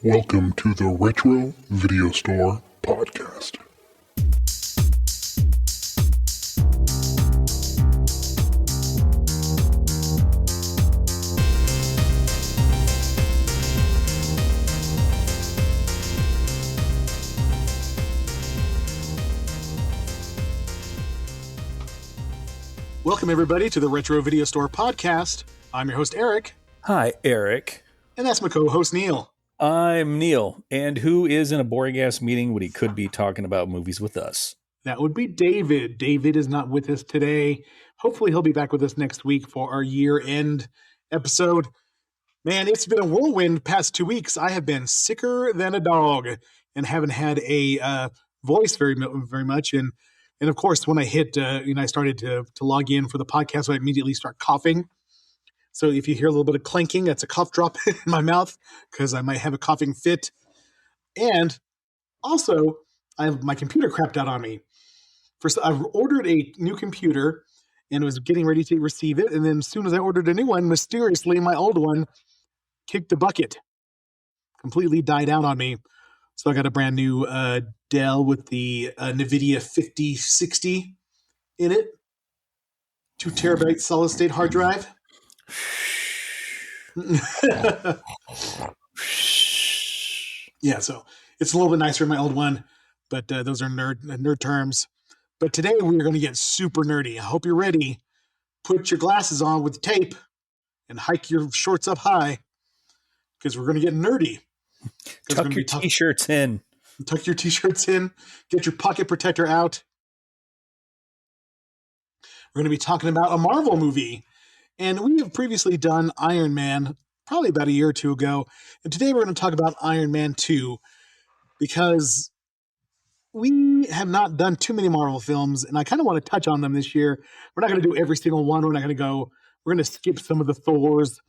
Welcome to the Retro Video Store Podcast. Welcome, everybody, to the Retro Video Store Podcast. I'm your host, Eric. Hi, Eric. And that's my co-host, Neil. I'm Neil. And who is in a boring-ass meeting when he could be talking about movies with us? That would be David. David is not with us today. Hopefully, he'll be back with us next week for our year-end episode. Man, it's been a whirlwind past 2 weeks. I have been sicker than a dog and haven't had a voice very much. And of course, when I hit, I started to log in for the podcast, so I immediately start coughing. So if you hear a little bit of clanking, that's a cough drop in my mouth because I might have a coughing fit. And also, my computer crapped out on me. First, I ordered a new computer and was getting ready to receive it. And then as soon as I ordered a new one, mysteriously, my old one kicked the bucket. Completely died out on me. So I got a brand new Dell with the NVIDIA 5060 in it. 2 terabyte solid state hard drive. Yeah, so it's a little bit nicer than my old one, but those are nerd terms. But today we're going to get super nerdy. I hope you're ready. Put your glasses on with tape and hike your shorts up high because we're going to get nerdy. Tuck your t-shirts in. Tuck your t-shirts in. Get your pocket protector out. We're going to be talking about a Marvel movie. And we have previously done Iron Man probably about a year or two ago. And today we're going to talk about Iron Man 2 because we have not done too many Marvel films, and I kind of want to touch on them this year. We're not going to do every single one. We're going to skip some of the Thors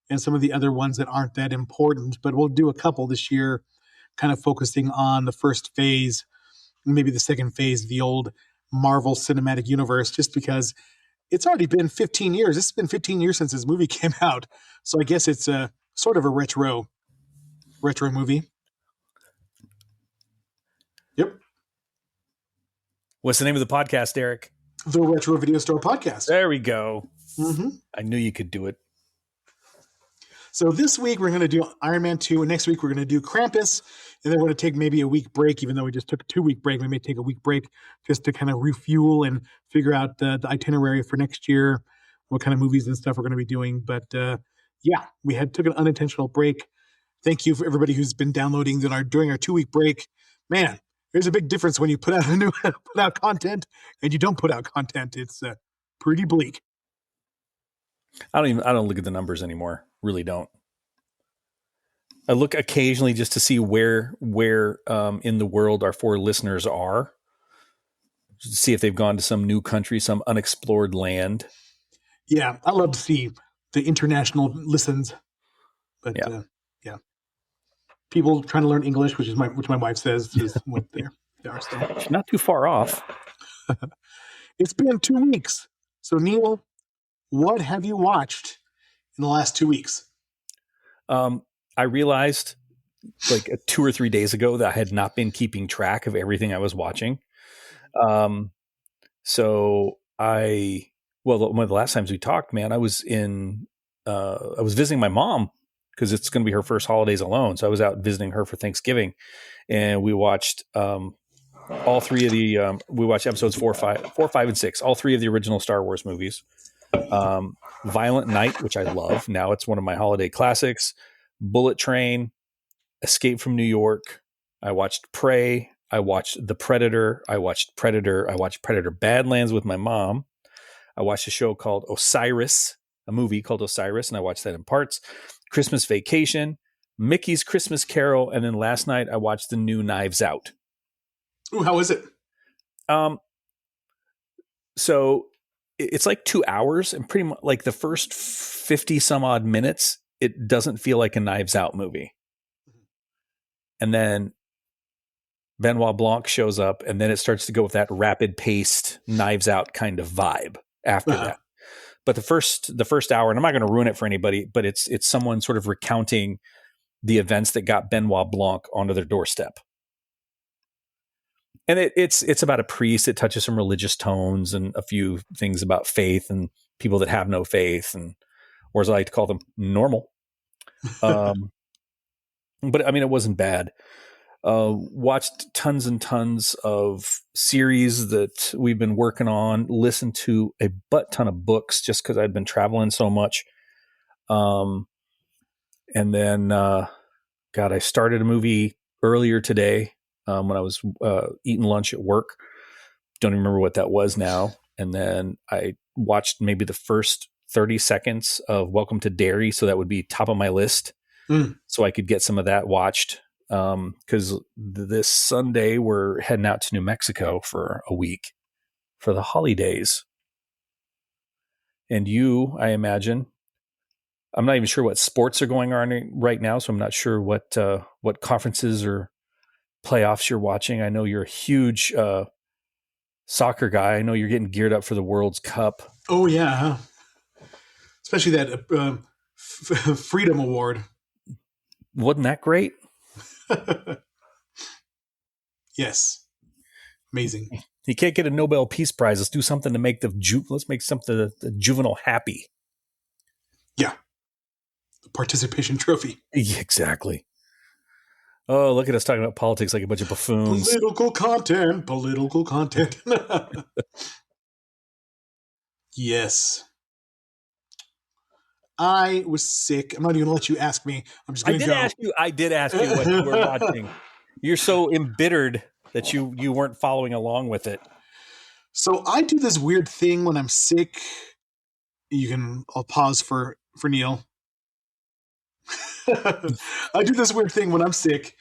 and some of the other ones that aren't that important, but we'll do a couple this year, kind of focusing on the first phase, maybe the second phase of the old Marvel Cinematic Universe, just because it's already been 15 years. It's been 15 years since this movie came out. So I guess it's a sort of a retro movie. Yep. What's the name of the podcast, Eric? The Retro Video Store Podcast. There we go. Mm-hmm. I knew you could do it. So this week we're going to do Iron Man 2, and next week we're going to do Krampus, and then we're going to take maybe a week break. Even though we just took a 2-week break, we may take a week break just to kind of refuel and figure out the itinerary for next year, what kind of movies and stuff we're going to be doing. But yeah, we took an unintentional break. Thank you for everybody who's been downloading during our 2-week break. Man, there's a big difference when you put out content and you don't put out content. It's pretty bleak. I don't look at the numbers anymore. Really don't. I look occasionally just to see where in the world our 4 listeners are. Just to see if they've gone to some new country, some unexplored land. Yeah, I love to see the international listens. But yeah. People trying to learn English, which my wife says is what they are still. Not too far off. It's been 2 weeks. So Neil, what have you watched in the last 2 weeks? I realized like 2 or 3 days ago that I had not been keeping track of everything I was watching. So one of the last times we talked, man, I was visiting my mom because it's going to be her first holidays alone. So I was out visiting her for Thanksgiving, and we watched all 3 of the we watched episodes 4, 5, and 6, all 3 of the original Star Wars movies. Violent Night, which I love. Now it's one of my holiday classics. Bullet Train, Escape from New York. I watched Prey. I watched The Predator. I watched Predator Badlands with my mom. I watched a show called Osiris, a movie called Osiris, and I watched that in parts. Christmas Vacation, Mickey's Christmas Carol, and then last night I watched the new Knives Out. Ooh, how is it? So it's like 2 hours, and pretty much like the first 50 some odd minutes, it doesn't feel like a Knives Out movie. And then Benoit Blanc shows up, and then it starts to go with that rapid paced Knives Out kind of vibe after that. But the first hour, and I'm not going to ruin it for anybody, but it's someone sort of recounting the events that got Benoit Blanc onto their doorstep. And it's about a priest. It touches some religious tones and a few things about faith and people that have no faith, and or as I like to call them, normal. But I mean, it wasn't bad. Watched tons and tons of series that we've been working on, listened to a butt ton of books just because I'd been traveling so much. And then, God, I started a movie earlier today when I was eating lunch at work. Don't even remember what that was now. And then I watched maybe the first 30 seconds of Welcome to Derry. So that would be top of my list. So I could get some of that watched. Because this Sunday we're heading out to New Mexico for a week for the holidays. And you, I imagine, I'm not even sure what sports are going on right now, so I'm not sure what conferences or playoffs you're watching. I know you're a huge soccer guy. I know you're getting geared up for the World's Cup. Oh yeah, especially that Freedom Award. Wasn't that great? Yes, amazing. You can't get a Nobel Peace Prize. Let's do something to make let's make something the juvenile happy. Yeah, the participation trophy. Yeah, exactly. Oh, look at us talking about politics like a bunch of buffoons. Political content. Yes. I was sick. I'm not even going to let you ask me. I'm just going to go. I did ask you what you were watching. You're so embittered that you weren't following along with it. So I do this weird thing when I'm sick. I'll pause for Neil. I do this weird thing when I'm sick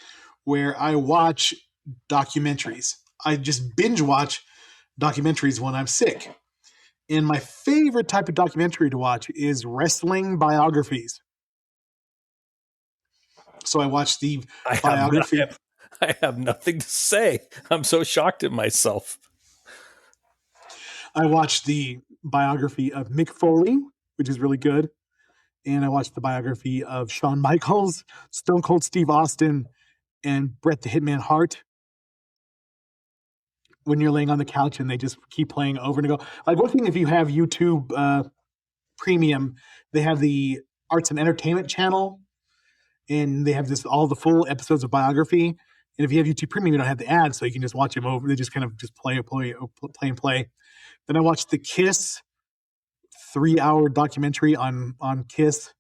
where I watch documentaries. I just binge watch documentaries when I'm sick. And my favorite type of documentary to watch is wrestling biographies. So I watched the biography. I have nothing to say. I'm so shocked at myself. I watched the biography of Mick Foley, which is really good. And I watched the biography of Shawn Michaels, Stone Cold Steve Austin, and Bret the Hitman Hart. When you're laying on the couch and they just keep playing over and go. Like one thing, if you have YouTube Premium, they have the Arts and Entertainment channel, and they have all the full episodes of biography. And if you have YouTube Premium, you don't have the ads, so you can just watch them over. They just kind of just play. Then I watched the Kiss 3-hour documentary on Kiss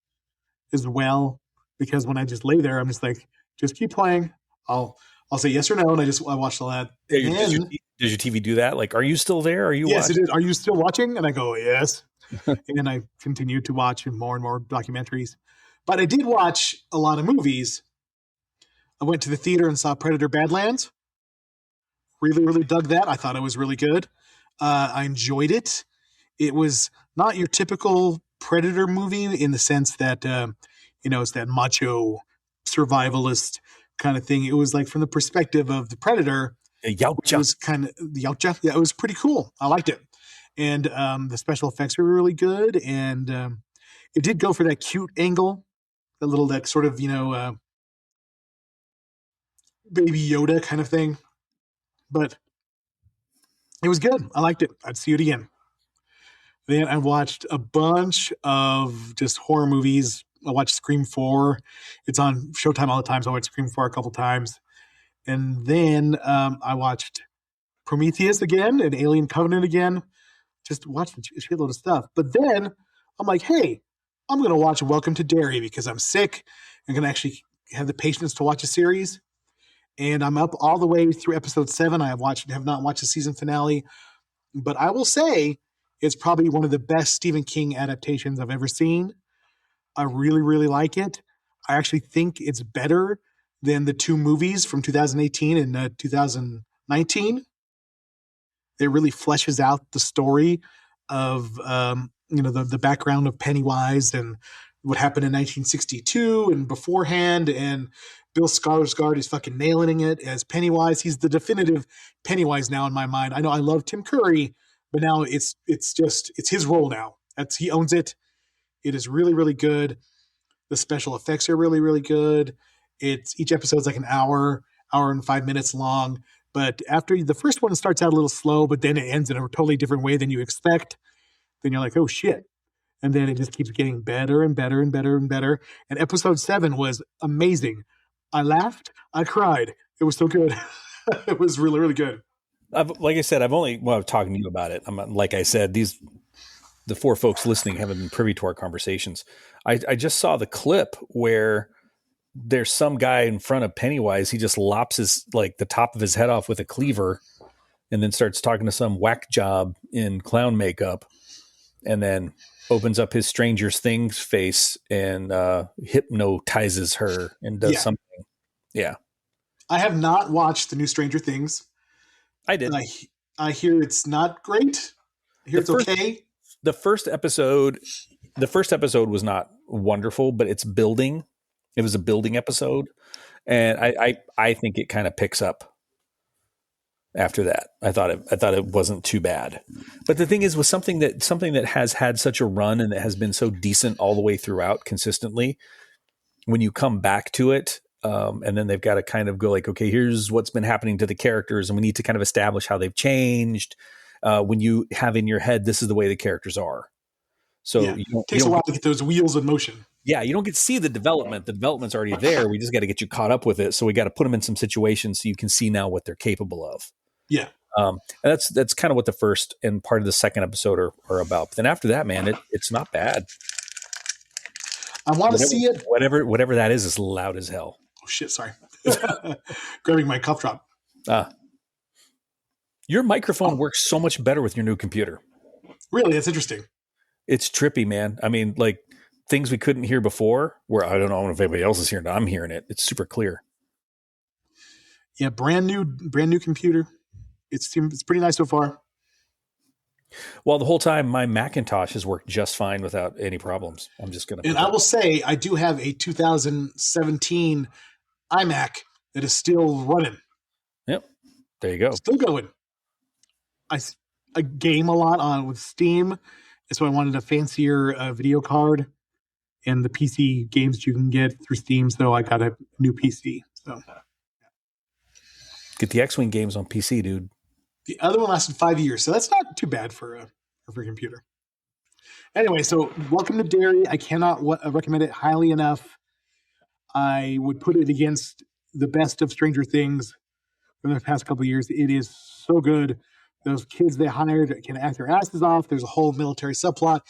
as well, because when I just lay there, I'm just like, just keep playing. I'll say yes or no, and I watched all that. Does your TV do that? Like, are you still there? Are you? Yes, it is. Are you still watching? And I go, yes. And I continued to watch more and more documentaries. But I did watch a lot of movies. I went to the theater and saw Predator: Badlands. Really, really dug that. I thought it was really good. I enjoyed it. It was not your typical Predator movie in the sense that, it's that macho survivalist kind of thing. It was like from the perspective of the Predator. It was kind of the Yautja. Yeah, it was pretty cool. I liked it. And the special effects were really good. And it did go for that cute angle, that little, that sort of, Baby Yoda kind of thing. But it was good. I liked it. I'd see it again. Then I watched a bunch of just horror movies. I watched Scream 4. It's on Showtime all the time, so I watched Scream 4 a couple times. And then I watched Prometheus again and Alien Covenant again. Just watched a shitload of stuff. But then I'm like, hey, I'm going to watch Welcome to Derry because I'm sick. I'm going to actually have the patience to watch a series. And I'm up all the way through episode 7. I have not watched the season finale. But I will say it's probably one of the best Stephen King adaptations I've ever seen. I really, really like it. I actually think it's better than the 2 movies from 2018 and 2019. It really fleshes out the story of, the background of Pennywise and what happened in 1962 and beforehand. And Bill Skarsgård is fucking nailing it as Pennywise. He's the definitive Pennywise now in my mind. I know I love Tim Curry, but now it's his role now. He owns it. It is really, really good. The special effects are really, really good. Each episode's like an hour and 5 minutes long. But after the first one starts out a little slow, but then it ends in a totally different way than you expect. Then you're like, oh shit. And then it just keeps getting better and better and better and better. And episode 7 was amazing. I laughed. I cried. It was so good. It was really, really good. Like I said, I'm talking to you about it. Like I said, the 4 folks listening haven't been privy to our conversations. I just saw the clip where there's some guy in front of Pennywise. He just lops the top of his head off with a cleaver and then starts talking to some whack job in clown makeup and then opens up his Stranger Things face and hypnotizes her and does something. Yeah. I have not watched the new Stranger Things. I did. I hear it's not great. I hear it's okay. The first episode was not wonderful, but it's building. It was a building episode. And I think it kind of picks up after that. I thought it wasn't too bad. But the thing is, with something that has had such a run and that has been so decent all the way throughout consistently, when you come back to it, and then they've got to kind of go like, okay, here's what's been happening to the characters, and we need to kind of establish how they've changed. When you have in your head, this is the way the characters are. So it takes a while to get those wheels in motion. Yeah, you don't get to see the development. The development's already there. We just got to get you caught up with it. So we got to put them in some situations so you can see now what they're capable of. Yeah. And that's kind of what the first and part of the second episode are about. But then after that, man, it's not bad. I want to see it. Whatever that is loud as hell. Oh shit! Sorry, grabbing my cough drop. Your microphone works so much better with your new computer. Really, that's interesting. It's trippy, man. I mean, like things we couldn't hear before. Where I don't know if anybody else is hearing it. I'm hearing it. It's super clear. Yeah, brand new computer. It's pretty nice so far. Well, the whole time my Macintosh has worked just fine without any problems. I'm just going to. And I will say, I do have a 2017 iMac that is still running. Yep. There you go. Still going. I game a lot with Steam. So I wanted a fancier video card and the PC games that you can get through Steam. So I got a new PC. So get the X-Wing games on PC, dude. The other one lasted 5 years, so that's not too bad for a computer. Anyway, so welcome to Derry. I cannot recommend it highly enough. I would put it against the best of Stranger Things from the past couple of years. It is so good. Those kids they hired can act their asses off. There's a whole military subplot,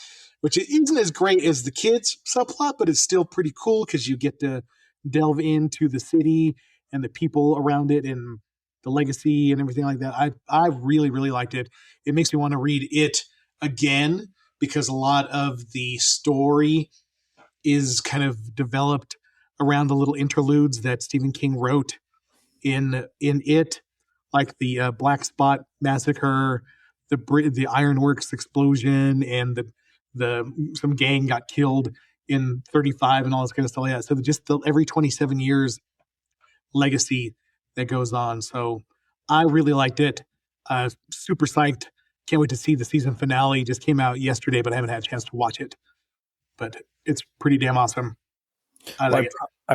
which isn't as great as the kids subplot, but it's still pretty cool because you get to delve into the city and the people around it and the legacy and everything like that. I really, really liked it. It makes me want to read it again because a lot of the story is kind of developed around the little interludes that Stephen King wrote in it, like the Black Spot Massacre, the Ironworks explosion, and some gang got killed in 35 and all this kind of stuff like that. So just every 27 years legacy that goes on. So I really liked it. Super psyched. Can't wait to see the season finale. Just came out yesterday, but I haven't had a chance to watch it. But it's pretty damn awesome. I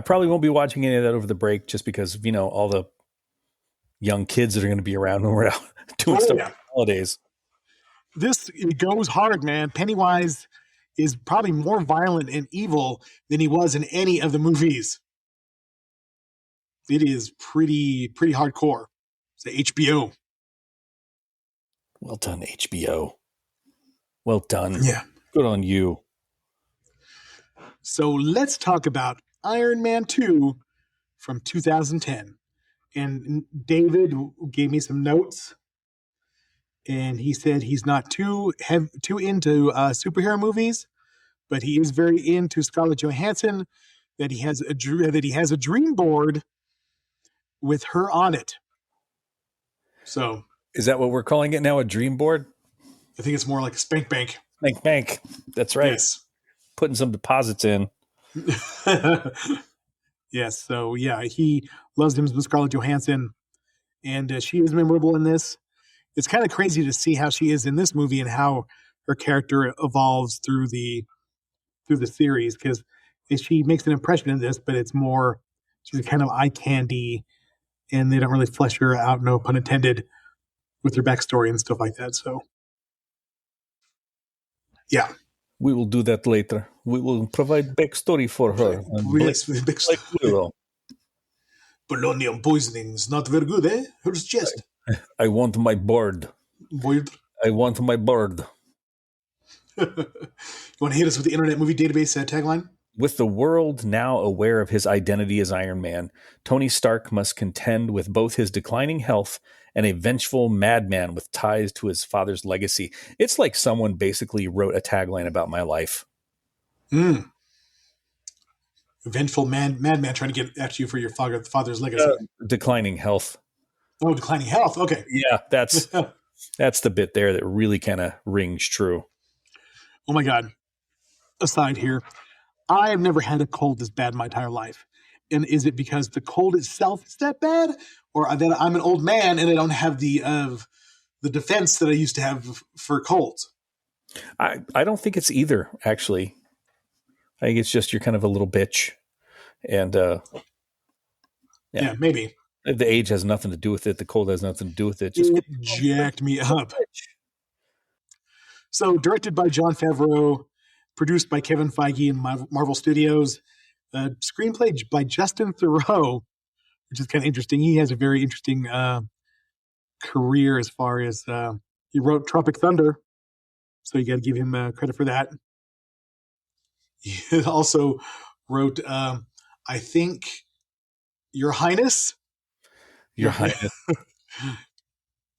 probably won't be watching any of that over the break just because, all the young kids that are going to be around when we're out doing stuff for the holidays. It goes hard, man. Pennywise is probably more violent and evil than he was in any of the movies. It is pretty hardcore. It's HBO. Well done, HBO. Well done. Yeah. Good on you. So let's talk about Iron Man 2 from 2010. And David gave me some notes. And he said he's not too into superhero movies, but he is very into Scarlett Johansson. That he has a dream board with her on it. So is that what we're calling it now? A dream board? I think it's more like a spank bank. Spank bank. That's right. Yes. Putting some deposits in. Yes. So yeah, he loves him with Scarlett Johansson, and she is memorable in this. It's kind of crazy to see how she is in this movie and how her character evolves through the series because she makes an impression in this, but it's more She's kind of eye candy, and they don't really flesh her out, no pun intended, with her backstory and stuff like that. So, yeah. We will do that later. We will provide backstory for her. Yes, with Blake Widow. polonium poisoning is not very good, eh? Hurts chest. I want my bird. Weird. I want my bird. You want to hit us with the Internet Movie Database tagline? With the world now aware of his identity as Iron Man, Tony Stark must contend with both his declining health and a vengeful madman with ties to his father's legacy. It's like someone basically wrote a tagline about my life. Vengeful madman trying to get at you for your father's legacy. Declining health. Oh, declining health. Okay. Yeah, that's the bit there that really kind of rings true. Oh my God. Aside here, I have never had a cold this bad in my entire life. And is it because the cold itself is that bad, or that I'm an old man and I don't have the defense that I used to have for colds? I don't think it's either, actually. I think it's just you're kind of a little bitch. And yeah, maybe. The age has nothing to do with it. The cold has nothing to do with it. It jacked me up. So, directed by Jon Favreau, produced by Kevin Feige and Marvel Studios, screenplay by Justin Theroux, which is kind of interesting. He has a very interesting career as far as he wrote Tropic Thunder, so you got to give him credit for that. He also wrote, I think, Your Highness. Your Highness.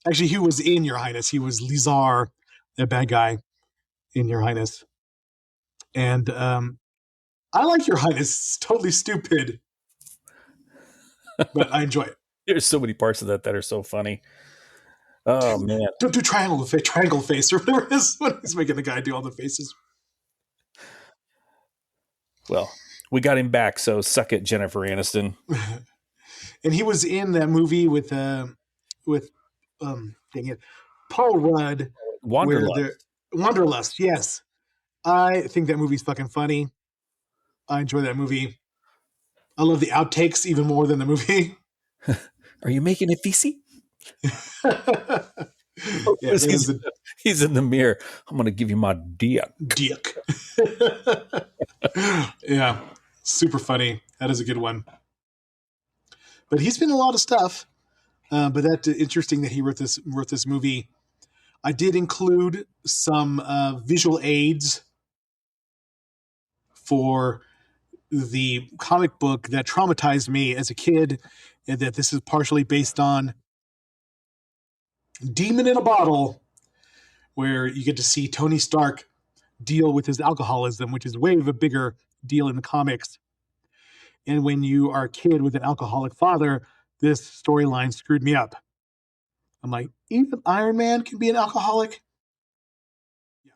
Actually, he was in Your Highness. He was Lizar, that bad guy in Your Highness. And I like Your Highness. It's totally stupid, but I enjoy it. There's so many parts of that are so funny. Oh, man. Don't do triangle face or whatever it is when he's making the guy do all the faces. Well, we got him back, so suck it, Jennifer Aniston. And he was in that movie with dang it, Paul Rudd. Wanderlust, yes. I think that movie's fucking funny. I enjoy that movie. I love the outtakes even more than the movie. Are you making it feces? Yeah, he's in the mirror. I'm going to give you my dick. Yeah, super funny. That is a good one. But he's been in a lot of stuff. But that's interesting that he wrote this movie. I did include some visual aids for the comic book that traumatized me as a kid, and that this is partially based on Demon in a Bottle, where you get to see Tony Stark deal with his alcoholism, which is way of a bigger deal in the comics. And when you are a kid with an alcoholic father, this storyline screwed me up. I'm like, even Iron Man can be an alcoholic? Yeah.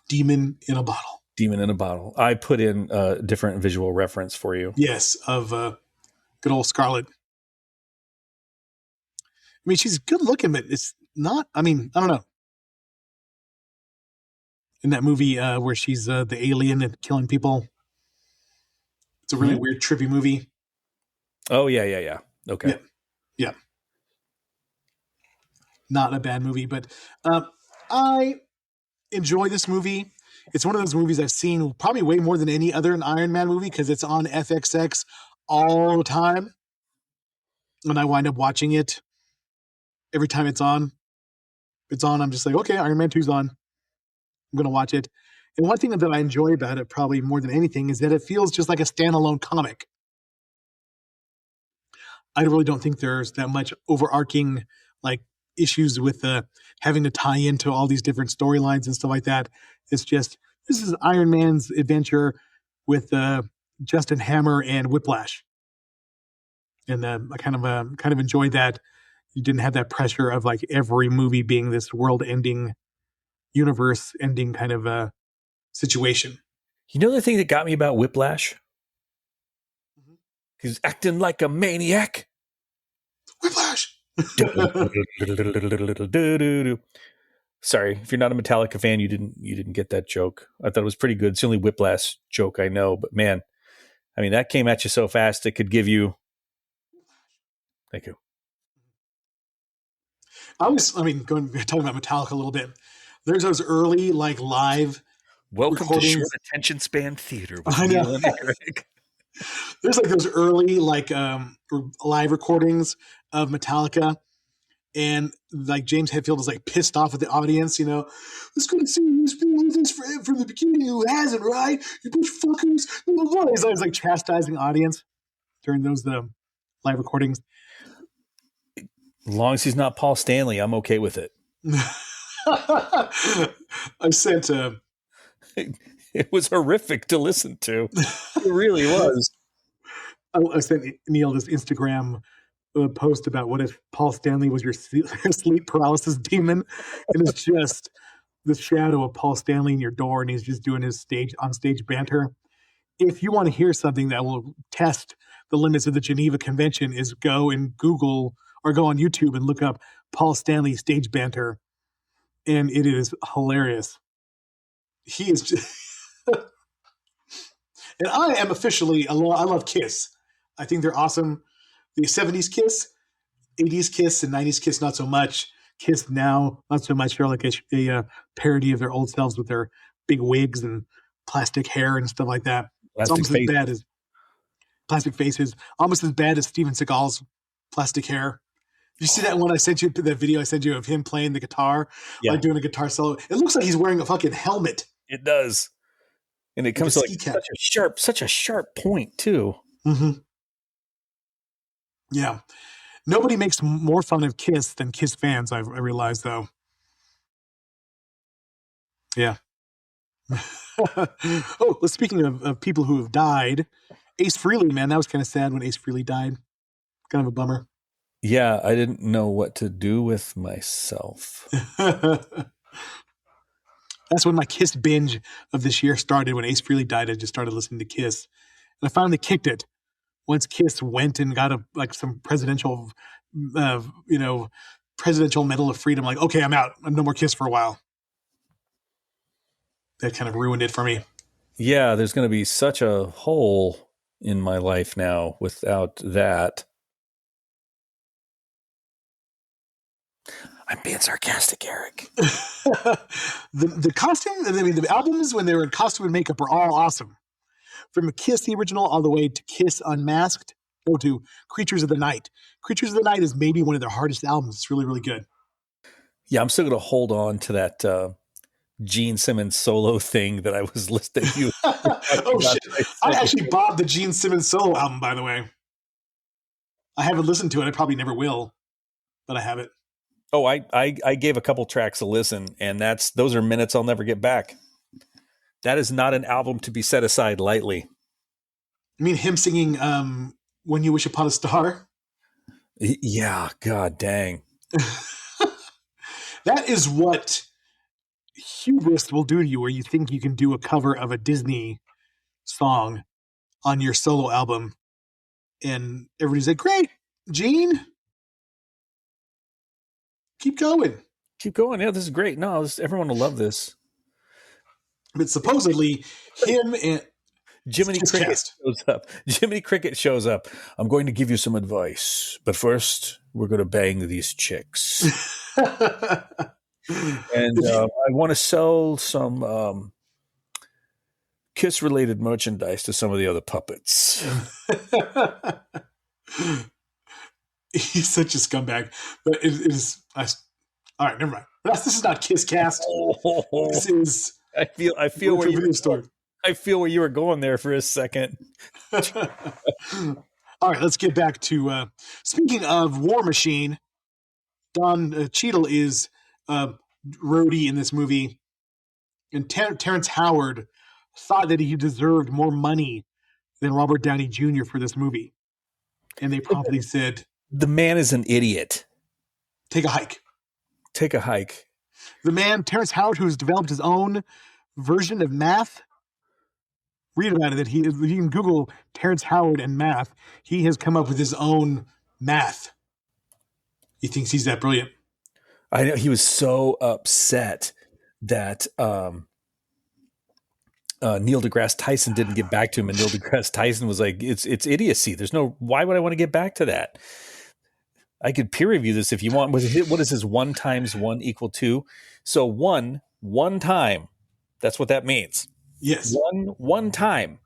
Demon in a Bottle. Demon in a Bottle. I put in a different visual reference for you. Yes, of good old Scarlet. I mean, she's good looking, but it's not, I mean, I don't know. In that movie where she's the alien and killing people. It's a really weird, trippy movie. Oh, yeah. Okay. Yeah. Not a bad movie, but I enjoy this movie. It's one of those movies I've seen probably way more than any other Iron Man movie because it's on FXX all the time. And I wind up watching it every time it's on. I'm just like, okay, Iron Man 2's on. I'm going to watch it. And one thing that I enjoy about it probably more than anything is that it feels just like a standalone comic. I really don't think there's that much overarching like issues with having to tie into all these different storylines and stuff like that. It's just, this is Iron Man's adventure with Justin Hammer and Whiplash. And I kind of enjoyed that. You didn't have that pressure of like every movie being this world-ending, universe-ending kind of situation. You know the thing that got me about Whiplash? He's acting like a maniac. Whiplash! Sorry, if you're not a Metallica fan, you didn't get that joke. I thought it was pretty good. It's the only Whiplash joke I know, but man, I mean, that came at you so fast it could give you. Thank you. Talking about Metallica a little bit. There's those early like live. Welcome recordings. to Short Attention Span Theater with I know. Neil and Eric. There's like those early like live recordings of Metallica, and like James Hetfield is like pissed off at the audience. It's good to see you. He's been with us from the beginning. Who hasn't, right? You bunch of fuckers. He's always like chastising the audience during those live recordings. As long as he's not Paul Stanley, I'm okay with it. I sent it was horrific to listen to. It really was. I sent Neil this Instagram post about what if Paul Stanley was your sleep paralysis demon, and it's just the shadow of Paul Stanley in your door, and he's just doing his on-stage banter. If you want to hear something that will test the limits of the Geneva Convention, is go and Google or go on YouTube and look up Paul Stanley stage banter, and it is hilarious. He is just... And I am officially, I love Kiss. I think they're awesome. The 70s Kiss, 80s Kiss, and 90s Kiss, not so much. Kiss now, not so much. They're like a parody of their old selves with their big wigs and plastic hair and stuff like that. It's almost as bad as plastic faces, almost as bad as Steven Seagal's plastic hair. You see that one I sent you, that video I sent you of him playing the guitar, like doing a guitar solo? It looks like he's wearing a fucking helmet. It does. And it comes to like such a sharp point too. Mm-hmm. Yeah. Nobody makes more fun of Kiss than Kiss fans, I realize, though. Yeah. Oh, well, speaking of people who have died, Ace Frehley, man, that was kind of sad when Ace Frehley died. Kind of a bummer. Yeah, I didn't know what to do with myself. That's when my Kiss binge of this year started. When Ace Frehley died, I just started listening to Kiss. And I finally kicked it once Kiss went and got some presidential Medal of Freedom. Like, okay, I'm out. I'm no more Kiss for a while. That kind of ruined it for me. Yeah, there's going to be such a hole in my life now without that. I'm being sarcastic, Eric. The costume, the albums when they were in costume and makeup are all awesome. From Kiss, the original, all the way to Kiss Unmasked, or to Creatures of the Night. Creatures of the Night is maybe one of their hardest albums. It's really, really good. Yeah, I'm still going to hold on to that Gene Simmons solo thing that I was listening to. Oh, shit. I actually bought the Gene Simmons solo album, by the way. I haven't listened to it. I probably never will, but I have it. Oh, I gave a couple tracks a listen, and those are minutes I'll never get back. That is not an album to be set aside lightly. You mean him singing When You Wish Upon a Star? Yeah, god dang. That is what hubris will do to you, where you think you can do a cover of a Disney song on your solo album, and everybody's like, great, Gene. Keep going. Keep going. Yeah, this is great. No, everyone will love this. But supposedly, him and Jiminy Cricket shows up. Jiminy Cricket shows up. I'm going to give you some advice, but first, we're going to bang these chicks. And I want to sell some Kiss-related merchandise to some of the other puppets. He's such a scumbag. But it is... all right, never mind. This is not Kiss Cast. This is... I feel where you were going there for a second. All right, let's get back to speaking of War Machine. Don Cheadle is Rhodey in this movie, and Terrence Howard thought that he deserved more money than Robert Downey Jr. for this movie, and they promptly said, "The man is an idiot. Take a hike." Take a hike. The man, Terrence Howard, who's developed his own version of math. Read about it. That you can Google Terrence Howard and math. He has come up with his own math. He thinks he's that brilliant. I know he was so upset that Neil deGrasse Tyson didn't get back to him, and Neil deGrasse Tyson was like, "It's idiocy. There's no. Why would I want to get back to that? I could peer review this if you want." What is his 1 times 1 equal 2? So one time. That's what that means. Yes. One time,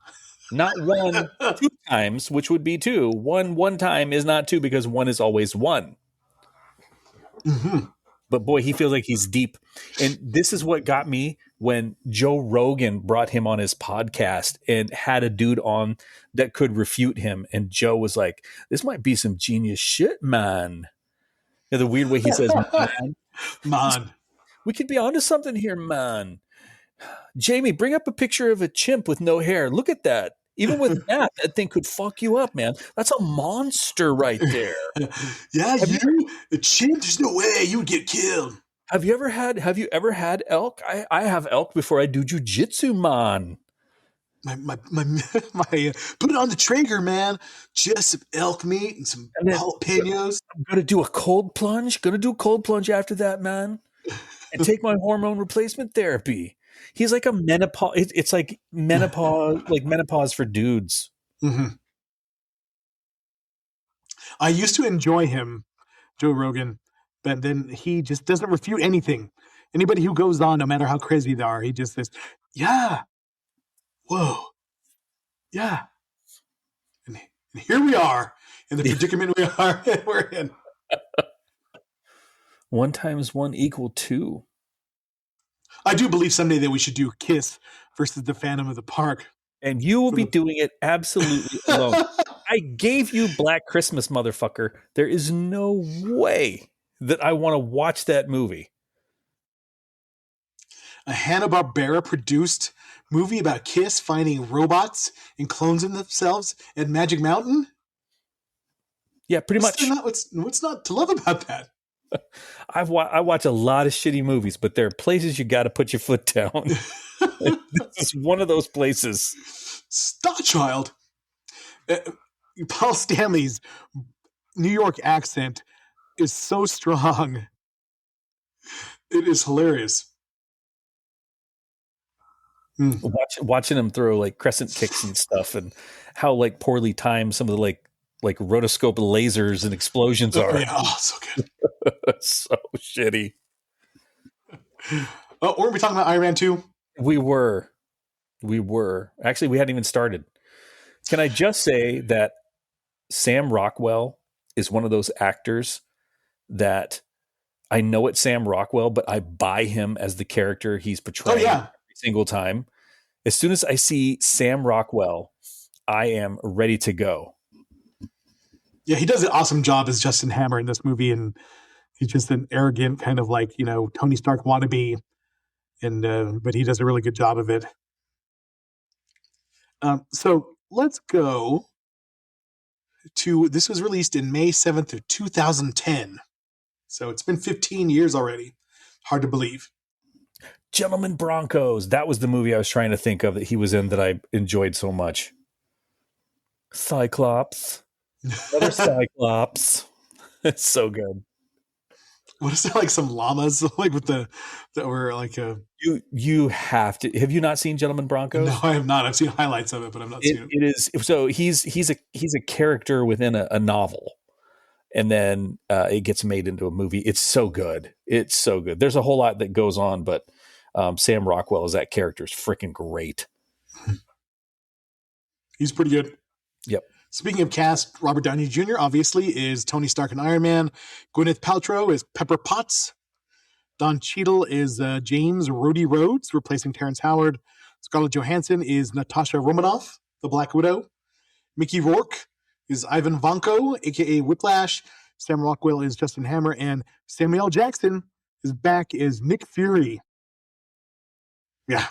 not 1 2 times, which would be 2. One time is not 2 because 1 is always 1. Mm-hmm. But boy, he feels like he's deep. And this is what got me when Joe Rogan brought him on his podcast and had a dude on that could refute him. And Joe was like, "This might be some genius shit, man." You know, the weird way he says, "Man." Man. "We could be onto something here, man. Jamie, bring up a picture of a chimp with no hair. Look at that. Even with that thing could fuck you up, man. That's a monster right there." Yeah, a chimp, there's no way you'd get killed. Have you ever had elk? I have elk before I do jujitsu, man. My put it on the Traeger, man. Just some elk meat and some jalapenos. I'm gonna do a cold plunge. Gonna do a cold plunge after that, man. And take my hormone replacement therapy. He's like a menopause. It's like menopause for dudes. Mm-hmm. I used to enjoy him, Joe Rogan, but then he just doesn't refute anything. Anybody who goes on, no matter how crazy they are, he just says, "Yeah, whoa, yeah," and here we are in the predicament we're in. 1 times 1 equal 2. I do believe someday that we should do Kiss versus the Phantom of the Park. And you will be doing it absolutely alone. I gave you Black Christmas, motherfucker. There is no way that I want to watch that movie. A Hanna-Barbera produced movie about Kiss finding robots and clones of themselves at Magic Mountain? Yeah, pretty much. What's not to love about that? I watch a lot of shitty movies, but there are places you got to put your foot down. This is one of those places. Starchild. Paul Stanley's New York accent is so strong. It is hilarious. Watching him throw like crescent kicks and stuff, and how like poorly timed some of the like rotoscope lasers and explosions are. Yeah, so good. So shitty. Oh, weren't we talking about Iron Man 2? We were. Actually, we hadn't even started. Can I just say that Sam Rockwell is one of those actors that I know it's Sam Rockwell, but I buy him as the character he's portraying every single time. As soon as I see Sam Rockwell, I am ready to go. Yeah, he does an awesome job as Justin Hammer in this movie, and he's just an arrogant kind of like, Tony Stark wannabe, and but he does a really good job of it. So let's go to, this was released in May 7th of 2010. So it's been 15 years already. Hard to believe. Gentlemen Broncos. That was the movie I was trying to think of that he was in that I enjoyed so much. Cyclops. Another Cyclops. It's so good. What is that, like some llamas like with that were like you have you not seen Gentlemen Broncos? No, I have not. I've seen highlights of it, but I've not seen it. It is so he's a character within a novel, and then it gets made into a movie. It's so good. It's so good. There's a whole lot that goes on, but Sam Rockwell as that character is freaking great. He's pretty good. Yep. Speaking of cast, Robert Downey Jr. obviously is Tony Stark and Iron Man. Gwyneth Paltrow is Pepper Potts. Don Cheadle is James Rhodey Rhodes, replacing Terrence Howard. Scarlett Johansson is Natasha Romanoff, the Black Widow. Mickey Rourke is Ivan Vanko, a.k.a. Whiplash. Sam Rockwell is Justin Hammer. And Samuel L. Jackson is back as Nick Fury. Yeah.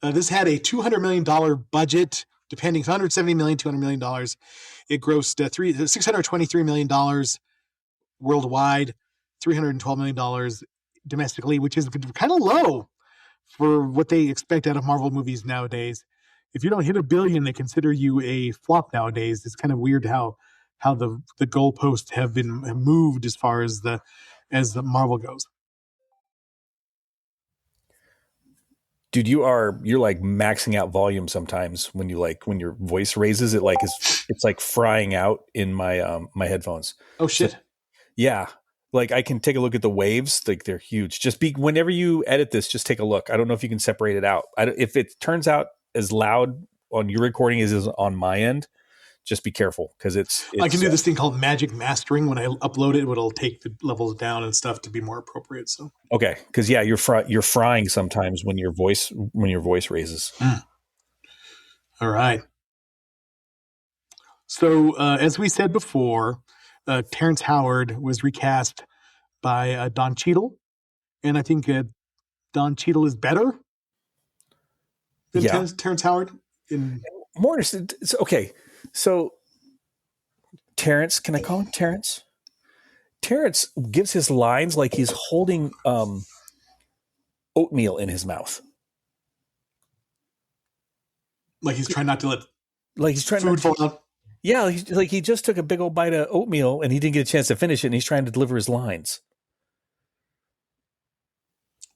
This had a $200 million budget, depending, $170 million, $200 million. It grossed $623 million worldwide, $312 million domestically, which is kind of low for what they expect out of Marvel movies nowadays. If you don't hit $1 billion, they consider you a flop nowadays. It's kind of weird how the goalposts have been moved as far as the Marvel goes. Dude, you're like maxing out volume sometimes when your voice raises it, like it's like frying out in my my headphones. Oh So shit. yeah, like I can take a look at the waves, like they're huge. Just be whenever you edit this, just take a look. I don't know if you can separate it out. If it turns out as loud on your recording as is on my end, just be careful because it's I can do this thing called magic mastering. When I upload it, it'll take the levels down and stuff to be more appropriate. So okay, because yeah, you're frying sometimes when your voice raises. all right. So as we said before, Terrence Howard was recast by Don Cheadle, and I think Don Cheadle is better than Terrence Howard. More interested. Okay, so Terrence, can I call him Terrence? Terrence gives his lines like he's holding oatmeal in his mouth. Like he's trying not to let food fall out. Yeah, like he just took a big old bite of oatmeal and he didn't get a chance to finish it, and he's trying to deliver his lines.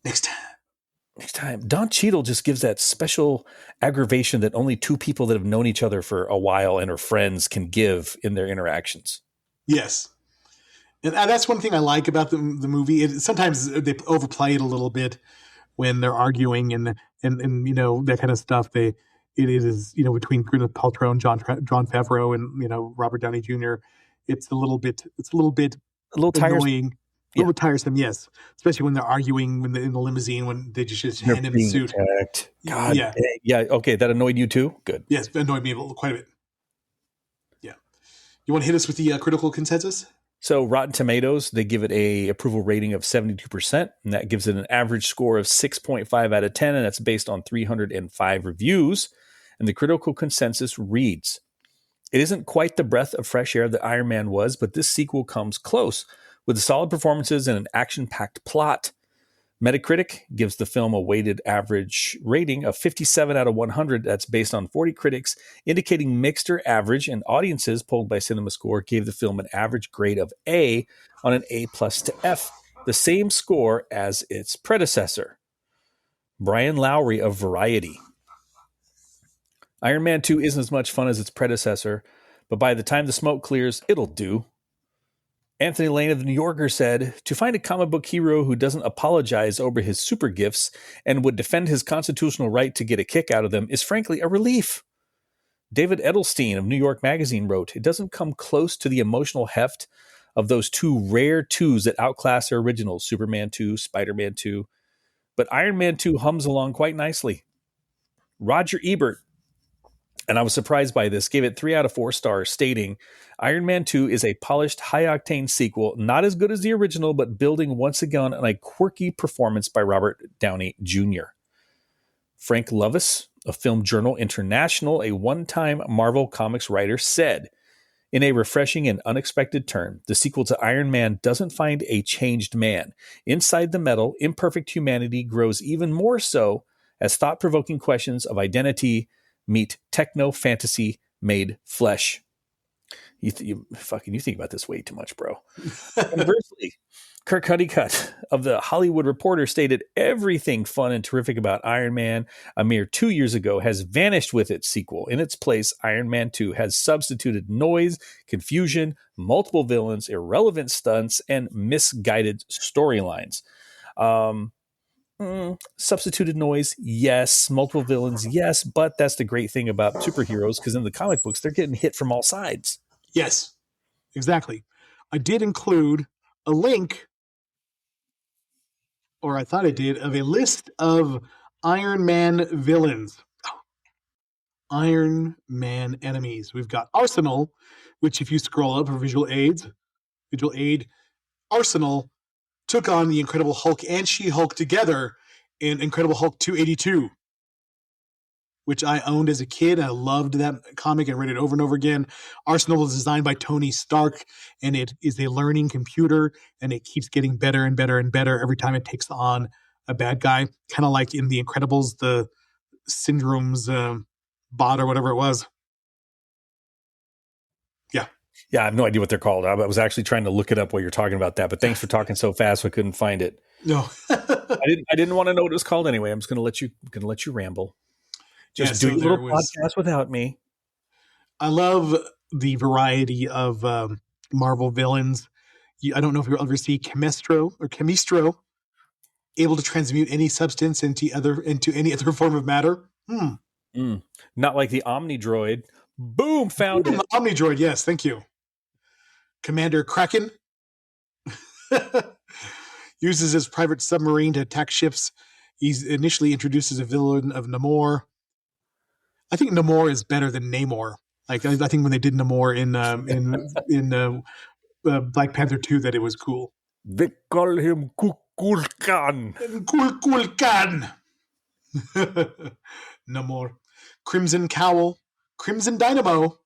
Next time. Don Cheadle just gives that special aggravation that only two people that have known each other for a while and are friends can give in their interactions. Yes. And that's one thing I like about the movie. Sometimes they overplay it a little bit when they're arguing and you know, that kind of stuff. It is, you know, between Gwyneth Paltrow and Jon Favreau and, you know, Robert Downey Jr. It's a little bit annoying. A little tiresome, yes. Especially when they're arguing in the limousine when they just hand him the suit. Attacked. God, yeah. Okay, that annoyed you too. Good. Yes, it annoyed me quite a bit. Yeah. You want to hit us with the critical consensus? So Rotten Tomatoes, they give it a approval rating of 72%, and that gives it an average score of 6.5 out of 10, and that's based on 305 reviews. And the critical consensus reads, "It isn't quite the breath of fresh air that Iron Man was, but this sequel comes close, with solid performances and an action-packed plot." Metacritic gives the film a weighted average rating of 57 out of 100. That's based on 40 critics, indicating mixed or average, and audiences polled by CinemaScore gave the film an average grade of A on an A+ to F, the same score as its predecessor. Brian Lowry of Variety. Iron Man 2 isn't as much fun as its predecessor, but by the time the smoke clears, it'll do. Anthony Lane of The New Yorker said, "To find a comic book hero who doesn't apologize over his super gifts and would defend his constitutional right to get a kick out of them is frankly a relief." David Edelstein of New York Magazine wrote, "It doesn't come close to the emotional heft of those two rare twos that outclass their originals, Superman 2, Spider-Man 2, but Iron Man 2 hums along quite nicely." Roger Ebert, and I was surprised by this, gave it 3 out of 4 stars, stating, "Iron Man 2 is a polished, high-octane sequel, not as good as the original, but building once again on a quirky performance by Robert Downey Jr." Frank Lovis of Film Journal International, a one-time Marvel Comics writer, said, "In a refreshing and unexpected turn, the sequel to Iron Man doesn't find a changed man. Inside the metal, imperfect humanity grows even more so as thought-provoking questions of identity meet techno-fantasy made flesh." You think about this way too much, bro. Conversely, Kirk Honeycutt of The Hollywood Reporter stated, "Everything fun and terrific about Iron Man a mere 2 years ago has vanished with its sequel. In its place, Iron Man 2 has substituted noise, confusion, multiple villains, irrelevant stunts, and misguided storylines." Substituted noise, yes. Multiple villains, yes. But that's the great thing about superheroes, because in the comic books, they're getting hit from all sides. Yes, exactly. I did include a link, or I thought I did, of a list of Iron Man villains. Iron Man enemies. We've got Arsenal, which if you scroll up for visual aid, Arsenal took on the Incredible Hulk and She-Hulk together in Incredible Hulk 282, which I owned as a kid. I loved that comic and read it over and over again. Arsenal was designed by Tony Stark, and it is a learning computer, and it keeps getting better and better and better every time it takes on a bad guy. Kind of like in The Incredibles, the Syndrome's bot or whatever it was. Yeah, I have no idea what they're called. I was actually trying to look it up while you're talking about that, but thanks for talking so fast I couldn't find it. No. I didn't want to know what it was called anyway. I'm just gonna let you ramble. Yeah, Just do so your there little was. podcast without me. I love the variety of Marvel villains. I don't know if you'll ever see Chemistro, able to transmute any substance into any other form of matter. Not like the Omni Droid. Boom, found it. Omnidroid, yes, thank you. Commander Kraken uses his private submarine to attack ships. He's initially introduced as a villain of Namor. I think Namor is better than Namor. Like I think when they did Namor in Black Panther 2, that it was cool. They call him Kukulkan. Kulkan. Namor. Crimson Cowl. Crimson Dynamo.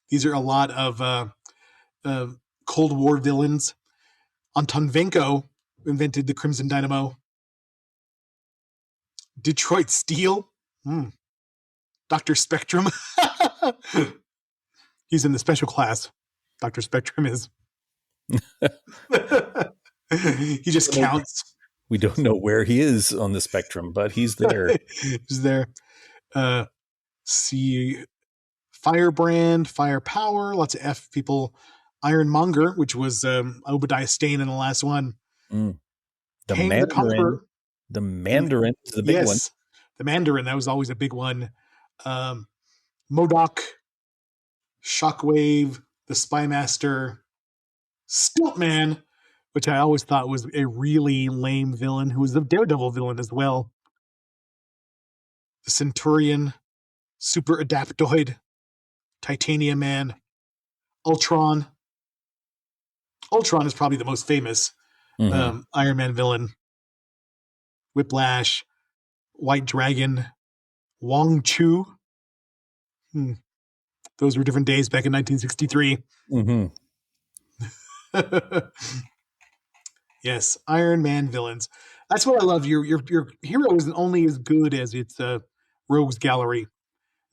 These are a lot of Cold War villains. Anton Vanko invented the Crimson Dynamo. Detroit Steel. Dr. Spectrum. He's in the special class. Dr. Spectrum is. He just counts. We don't know where he is on the spectrum, but he's there. He's there. See Firebrand, Firepower, lots of F people. Ironmonger, which was Obadiah Stane in the last one. The Kang Mandarin. the Conqueror. The Mandarin is the big one. The Mandarin, that was always a big one. MODOK, Shockwave, the Spymaster, Stiltman, which I always thought was a really lame villain, who was the Daredevil villain as well. The Centurion, Super Adaptoid, Titanium Man, Ultron. Ultron is probably the most famous Iron Man villain. Whiplash, White Dragon, Wong Chu. Those were different days back in 1963. Yes, Iron Man villains. That's what I love. Your hero isn't only as good as its rogues gallery,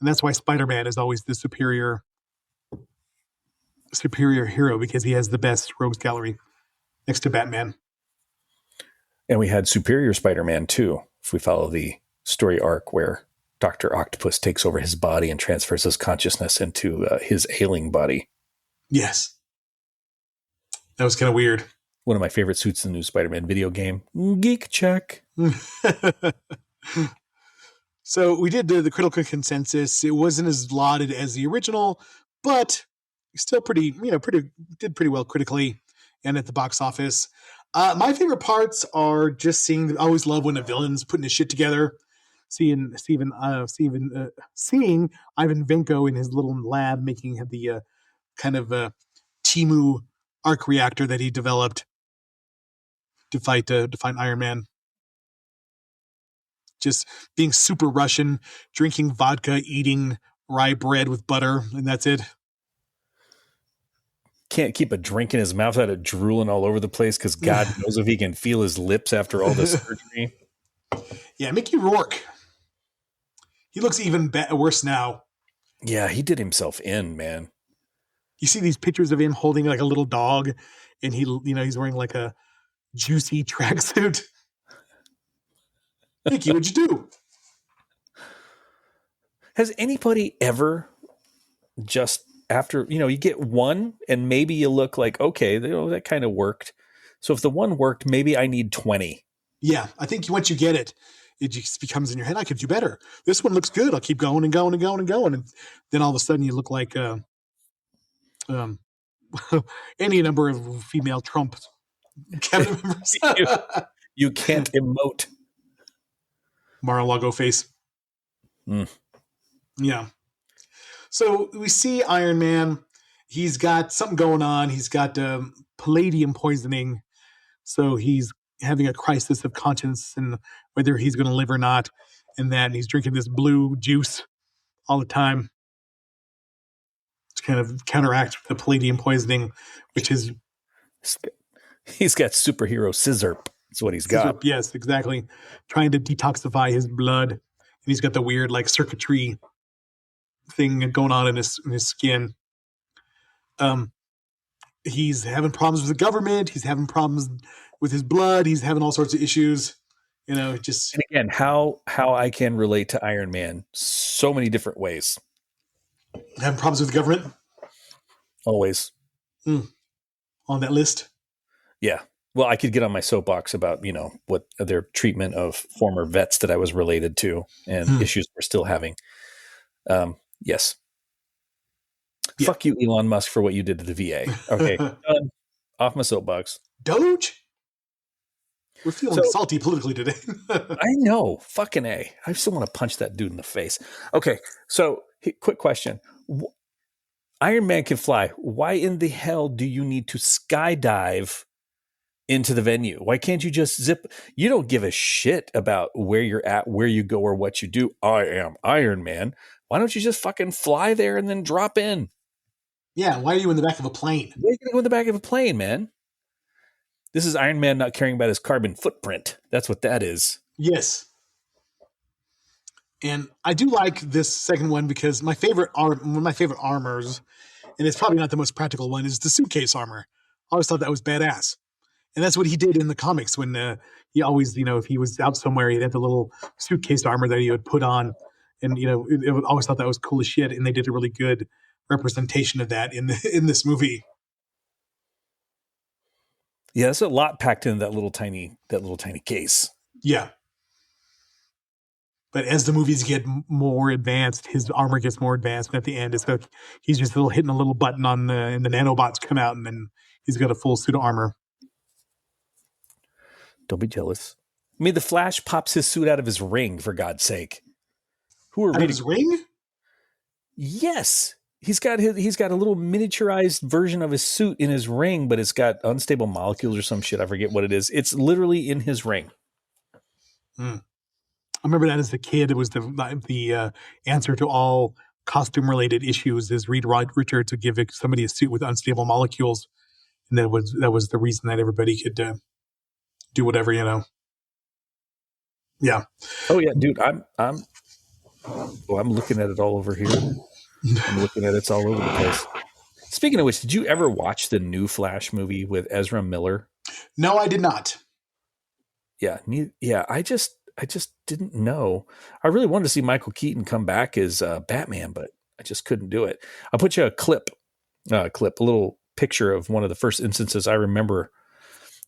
and that's why Spider-Man is always the superior hero, because he has the best rogues gallery next to Batman. And we had Superior Spider-Man too, if we follow the story arc where Dr. Octopus takes over his body and transfers his consciousness into his ailing body. Yes. That was kind of weird. One of my favorite suits in the new Spider-Man video game. Geek check. So we did the critical consensus. It wasn't as lauded as the original, but still did pretty well critically and at the box office. My favorite parts are just seeing. I always love when a villain's putting his shit together. Seeing Ivan Vanko in his little lab making the kind of Timu arc reactor that he developed to fight Iron Man. Just being super Russian, drinking vodka, eating rye bread with butter, and that's it. Can't keep a drink in his mouth without it drooling all over the place, because God knows if he can feel his lips after all this surgery. Yeah, Mickey Rourke. He looks even worse now. Yeah, he did himself in, man. You see these pictures of him holding like a little dog, and he's wearing like a juicy tracksuit. Mickey, what'd you do? Has anybody ever just after, you get one and maybe you look like, okay, that kind of worked. So if the one worked, maybe I need 20. Yeah, I think once you get it, it just becomes in your head, I could do better. This one looks good. I'll keep going and going and going and going. And then all of a sudden you look like any number of female Trump cabinet members. You can't emote. Mar-a-Lago face. Yeah. So we see Iron Man. He's got something going on. He's got palladium poisoning. So he's having a crisis of conscience and whether he's going to live or not. And that he's drinking this blue juice all the time to kind of counteract the palladium poisoning, which is... He's got superhero scissor. That's what he's got. Yes, exactly. Trying to detoxify his blood. And he's got the weird like circuitry thing going on in his skin. He's having problems with the government. He's having problems with his blood. He's having all sorts of issues. You know, just And again, how I can relate to Iron Man so many different ways. having problems with the government Always. on that list. Yeah. Well, I could get on my soapbox about, what their treatment of former vets that I was related to and issues we're still having. Yes. Yeah. Fuck you, Elon Musk, for what you did to the VA. Okay. Done. Off my soapbox. Doge? We're feeling salty politically today. I know. Fucking A. I still want to punch that dude in the face. Okay. So, quick question. Iron Man can fly. Why in the hell do you need to skydive into the venue? Why can't you just zip? You don't give a shit about where you're at, where you go, or what you do. I am Iron Man. Why don't you just fucking fly there and then drop in? Yeah, why are you in the back of a plane? Why are you going to go in the back of a plane, man? This is Iron Man not caring about his carbon footprint. That's what that is. Yes. And I do like this second one because one of my favorite armors, and it's probably not the most practical one, is the suitcase armor. I always thought that was badass. And that's what he did in the comics when he always, if he was out somewhere, he'd have the little suitcase armor that he would put on. And, I always thought that was cool as shit. And they did a really good representation of that in this movie. Yeah, there's a lot packed into that little tiny case. Yeah. But as the movies get more advanced, his armor gets more advanced. And at the end, it's like he's just hitting a little button on and the nanobots come out, and then he's got a full suit of armor. Don't be jealous. I mean, the Flash pops his suit out of his ring, for God's sake. Who are reading his ring? Yes. He's got a little miniaturized version of his suit in his ring, but it's got unstable molecules or some shit. I forget what it is. It's literally in his ring. I remember that as a kid. It was the answer to all costume-related issues is Reed Richards would give somebody a suit with unstable molecules, and that was the reason that everybody could do whatever, Yeah. Oh yeah, dude. I'm looking at it all over here. I'm looking at it's all over the place. Speaking of which, did you ever watch the new Flash movie with Ezra Miller? No, I did not. Yeah, I just didn't know. I really wanted to see Michael Keaton come back as Batman, but I just couldn't do it. I'll put you a little picture of one of the first instances I remember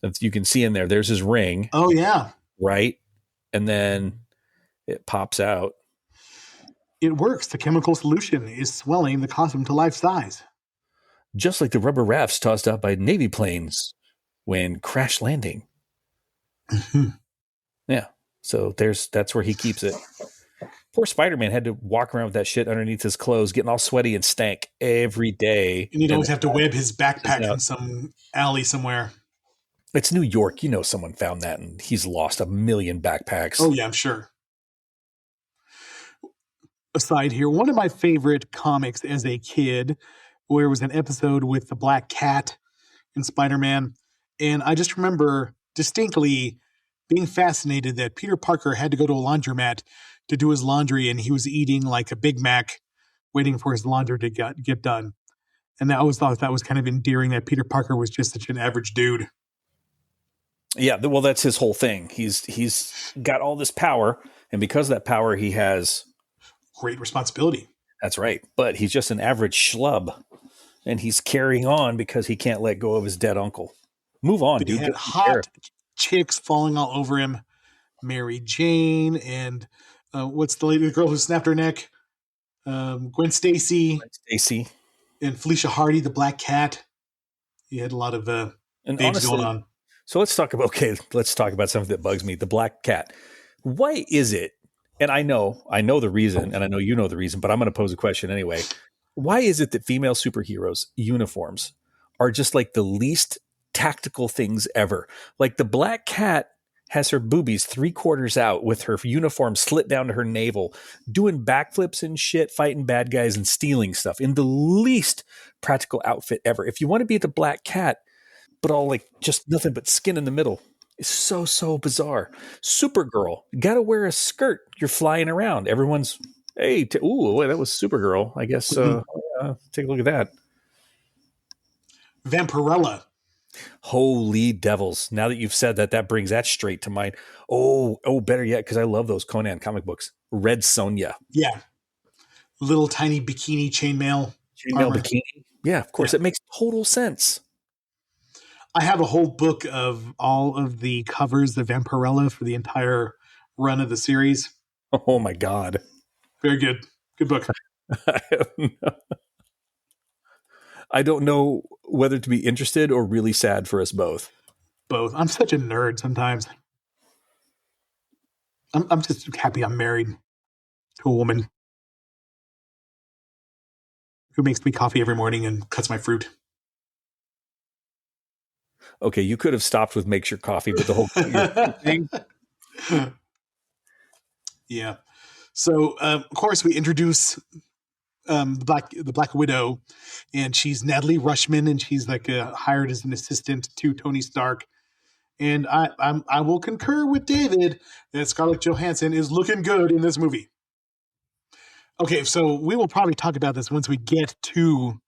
that you can see in there. There's his ring. Oh yeah, right, and then it pops out. It works. The chemical solution is swelling the costume to life size. Just like the rubber rafts tossed out by Navy planes when crash landing. Mm-hmm. Yeah. So that's where he keeps it. Poor Spider-Man had to walk around with that shit underneath his clothes, getting all sweaty and stank every day. And he'd always have to web his backpack in some alley somewhere. It's New York. Someone found that and he's lost 1 million backpacks. Oh, yeah, I'm sure. Aside here, one of my favorite comics as a kid, where it was an episode with the Black Cat in Spider-Man. And I just remember distinctly being fascinated that Peter Parker had to go to a laundromat to do his laundry, and he was eating like a Big Mac, waiting for his laundry to get done. And I always thought that was kind of endearing that Peter Parker was just such an average dude. Yeah, well, that's his whole thing. He's got all this power, and because of that power, he has great responsibility. That's right. But he's just an average schlub, and he's carrying on because he can't let go of his dead uncle. Move on, dude. He had hot chicks falling all over him. Mary Jane and what's the girl who snapped her neck? Gwen Stacy. And Felicia Hardy, the Black Cat. He had a lot of babes going on. So let's talk about something that bugs me. The Black Cat. Why is it? And I know the reason, and I know you know the reason, but I'm going to pose a question anyway. Why is it that female superheroes uniforms are just like the least tactical things ever? Like the Black Cat has her boobies 3/4 out with her uniform slit down to her navel, doing backflips and shit, fighting bad guys and stealing stuff in the least practical outfit ever. If you want to be the Black Cat, but all like just nothing but skin in the middle, it's so bizarre. Supergirl, got to wear a skirt. You're flying around. Everyone's, hey, that was Supergirl. I guess take a look at that. Vampirella Holy devils. Now that you've said that, that brings that straight to mind. Oh, better yet, because I love those Conan comic books. Red Sonja. Yeah. Little tiny bikini chainmail Chainmail armor. bikini. Yeah, of course. Yeah. It makes total sense. I have a whole book of all of the covers of Vampirella for the entire run of the series. Oh my God. Very good. Good book. I don't know whether to be interested or really sad for us both. Both. I'm such a nerd sometimes. I'm just happy I'm married to a woman who makes me coffee every morning and cuts my fruit. Okay, you could have stopped with makes your coffee, but the whole thing. Yeah. So, of course, we introduce the Black Widow, and she's Natalie Rushman, and she's like hired as an assistant to Tony Stark. And I will concur with David that Scarlett Johansson is looking good in this movie. Okay, so we will probably talk about this once we get to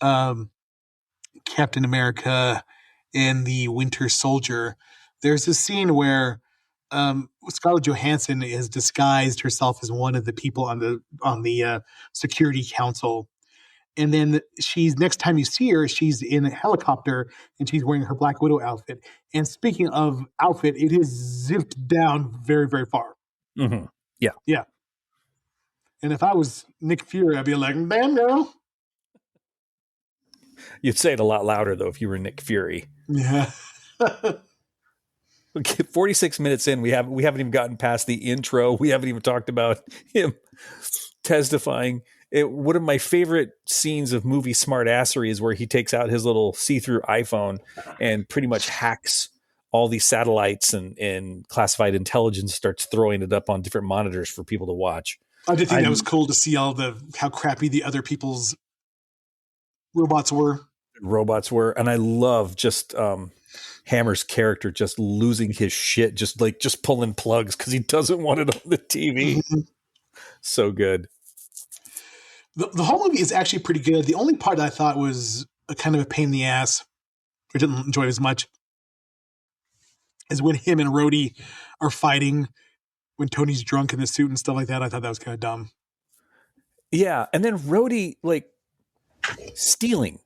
Captain America and the Winter Soldier. There's a scene where Scarlett Johansson has disguised herself as one of the people on the Security Council. And then next time you see her, she's in a helicopter and she's wearing her Black Widow outfit. And speaking of outfit, it is zipped down very, very far. Mm-hmm. Yeah. Yeah. And if I was Nick Fury, I'd be like, damn, girl. You'd say it a lot louder, though, if you were Nick Fury. Yeah. Okay, 46 minutes in, we haven't even gotten past the intro. We haven't even talked about him testifying. One of my favorite scenes of movie smartassery is where he takes out his little see-through iPhone and pretty much hacks all these satellites and classified intelligence, starts throwing it up on different monitors for people to watch. I did think that was cool to see how crappy the other people's robots were. And I love just Hammer's character just losing his shit, just pulling plugs because he doesn't want it on the TV. Mm-hmm. So good. The whole movie is actually pretty good. The only part that I thought was a kind of a pain in the ass, I didn't enjoy it as much, is when him and Rhodey are fighting when Tony's drunk in the suit and stuff like that. I thought that was kind of dumb. Yeah, and then Rhodey stealing,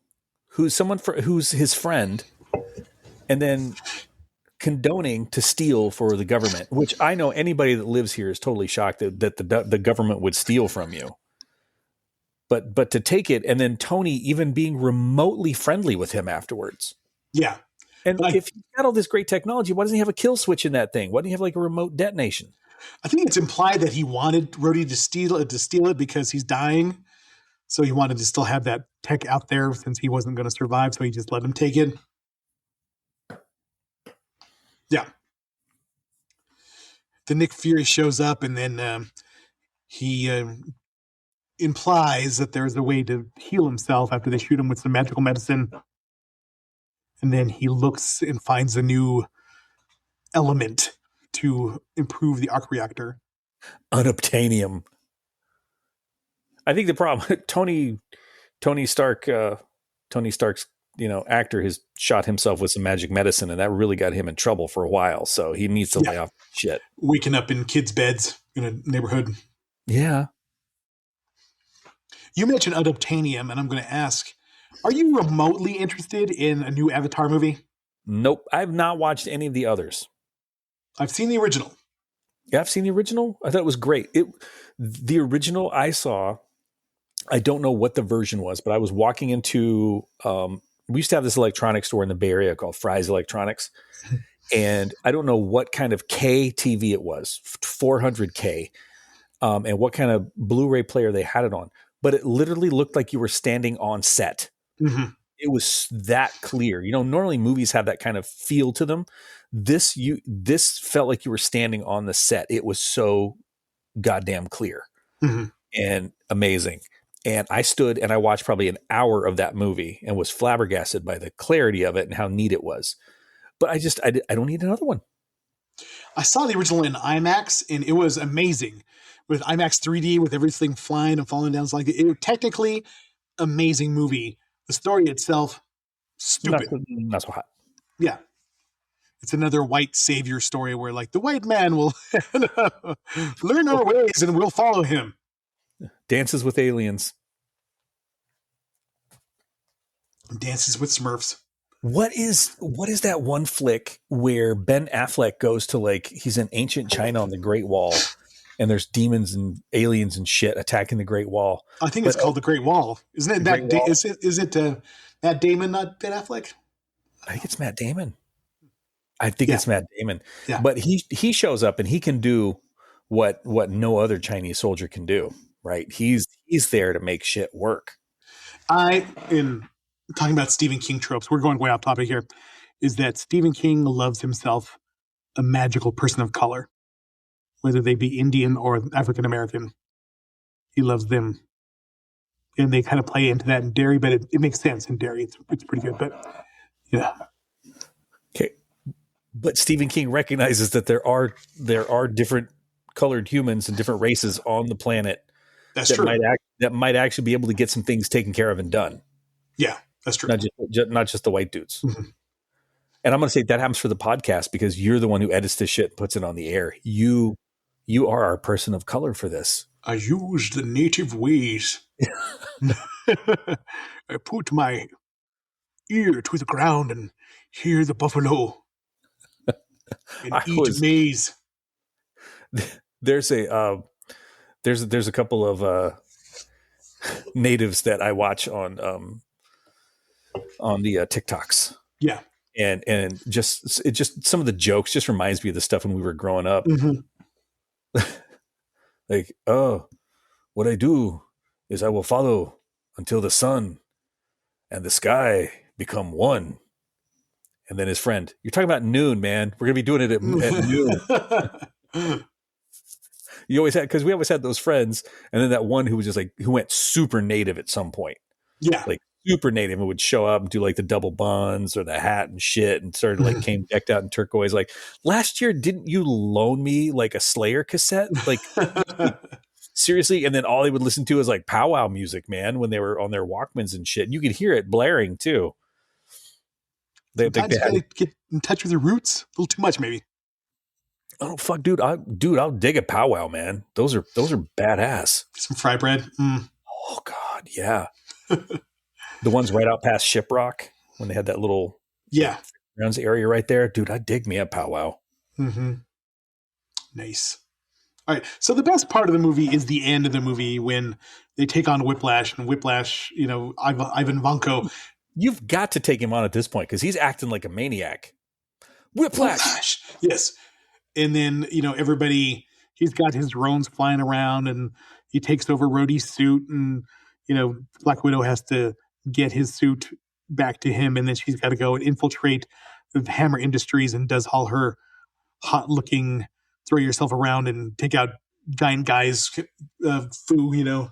who's his friend, and then condoning to steal for the government, which I know anybody that lives here is totally shocked that the government would steal from you. But to take it, and then Tony even being remotely friendly with him afterwards. Yeah. And if he's got all this great technology, why doesn't he have a kill switch in that thing? Why doesn't he have like a remote detonation? I think it's implied that he wanted Rhodey to steal it because he's dying. So he wanted to still have that tech out there since he wasn't going to survive. So he just let him take it. Yeah. Then Nick Fury shows up, and then he implies that there's a way to heal himself after they shoot him with some magical medicine. And then he looks and finds a new element to improve the arc reactor. Unobtainium. I think the problem, Tony Stark's, actor has shot himself with some magic medicine, and that really got him in trouble for a while. So he needs to lay off shit. Waking up in kids' beds in a neighborhood. Yeah. You mentioned unobtainium, and I'm going to ask, are you remotely interested in a new Avatar movie? Nope. I've not watched any of the others. I've seen the original. Yeah, I've seen the original. I thought it was great. The original I saw, I don't know what the version was, but I was walking into, we used to have this electronics store in the Bay Area called Fry's Electronics. And I don't know what kind of K TV it was, 400K, and what kind of Blu-ray player they had it on. But it literally looked like you were standing on set. Mm-hmm. It was that clear. Normally movies have that kind of feel to them. This felt like you were standing on the set. It was so goddamn clear and amazing. And I stood and I watched probably an hour of that movie and was flabbergasted by the clarity of it and how neat it was. But I don't need another one. I saw the original in IMAX, and it was amazing with IMAX 3D, with everything flying and falling down. It's like it technically amazing movie. The story itself, Stupid. Not so hot. Yeah. It's another white savior story where like the white man will learn our ways and we'll follow him. Dances with aliens. Dances with Smurfs. What is that one flick where Ben Affleck goes to like he's in ancient China on the Great Wall and there's demons and aliens and shit attacking the Great Wall? I think it's called The Great Wall. Isn't it that is it Matt Damon, not Ben Affleck? I think it's Matt Damon. It's Matt Damon. Yeah. But he shows up and he can do what no other Chinese soldier can do, right? He's there to make shit work. In talking about Stephen King tropes, we're going way off topic here, is that Stephen King loves himself a magical person of color, whether they be Indian or African American. He loves them. And they kind of play into that in Derry, but it makes sense in Derry. It's pretty good, but yeah. Okay. But Stephen King recognizes that there are different colored humans and different races on the planet that might actually be able to get some things taken care of and done. Yeah, that's true. Not just the white dudes. Mm-hmm. And I'm going to say that happens for the podcast because you're the one who edits this shit and puts it on the air. You are our person of color for this. I use the native ways. I put my ear to the ground and hear the buffalo and eat maize. There's a couple of natives that I watch on the TikToks. Yeah. And just some of the jokes just reminds me of the stuff when we were growing up. Mm-hmm. Like, oh, what I do is I will follow until the sun and the sky become one. And then his friend, you're talking about noon, man. We're going to be doing it at noon. You always had, because we always had those friends. And then that one who was just like, who went super native at some point. Yeah. Like super native and would show up and do like the double buns or the hat and shit and started like came decked out in turquoise. Like last year, didn't you loan me like a Slayer cassette? Like seriously. And then all they would listen to is like powwow music, man, when they were on their Walkmans and shit. And you could hear it blaring too. They gotta get in touch with your roots. A little too much, maybe. Oh fuck, dude! I'll dig a powwow, man. Those are badass. Some fry bread. Mm. Oh god, yeah. The ones right out past Shiprock when they had that little grounds area right there, dude. I dig me a powwow. Mm-hmm. Nice. All right. So the best part of the movie is the end of the movie when they take on Whiplash and Whiplash. You know, Ivan Vanko. You've got to take him on at this point because he's acting like a maniac. Whiplash. Yes. And then, you know, everybody, he's got his drones flying around and he takes over Rhodey's suit and, you know, Black Widow has to get his suit back to him and then she's got to go and infiltrate the Hammer Industries and does all her hot looking, throw yourself around and take out giant guys, foo, you know.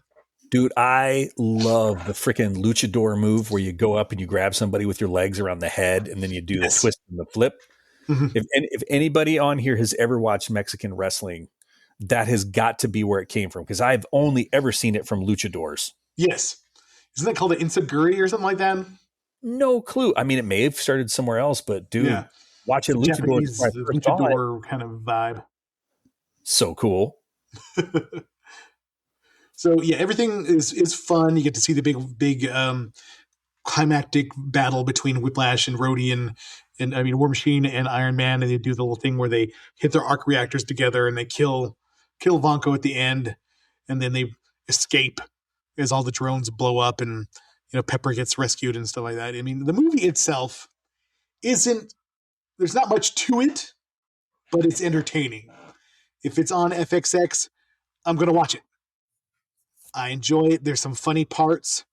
Dude, I love the freaking luchador move where you go up and you grab somebody with your legs around the head and then you do the twist and the flip. Mm-hmm. If anybody on here has ever watched Mexican wrestling, that has got to be where it came from because I've only ever seen it from luchadors. Yes. Isn't that called an Insaguri or something like that? No clue. I mean, it may have started somewhere else, but dude, watching luchador kind of vibe. So cool. So yeah, everything is fun. You get to see the big climactic battle between Whiplash and Rhodey and I mean War Machine and Iron Man, and they do the little thing where they hit their arc reactors together and they kill Vanko at the end, and then they escape as all the drones blow up and you know Pepper gets rescued and stuff like that. I mean, the movie itself there's not much to it, but it's entertaining. If it's on FXX, I'm gonna watch it. I enjoy it. There's some funny parts.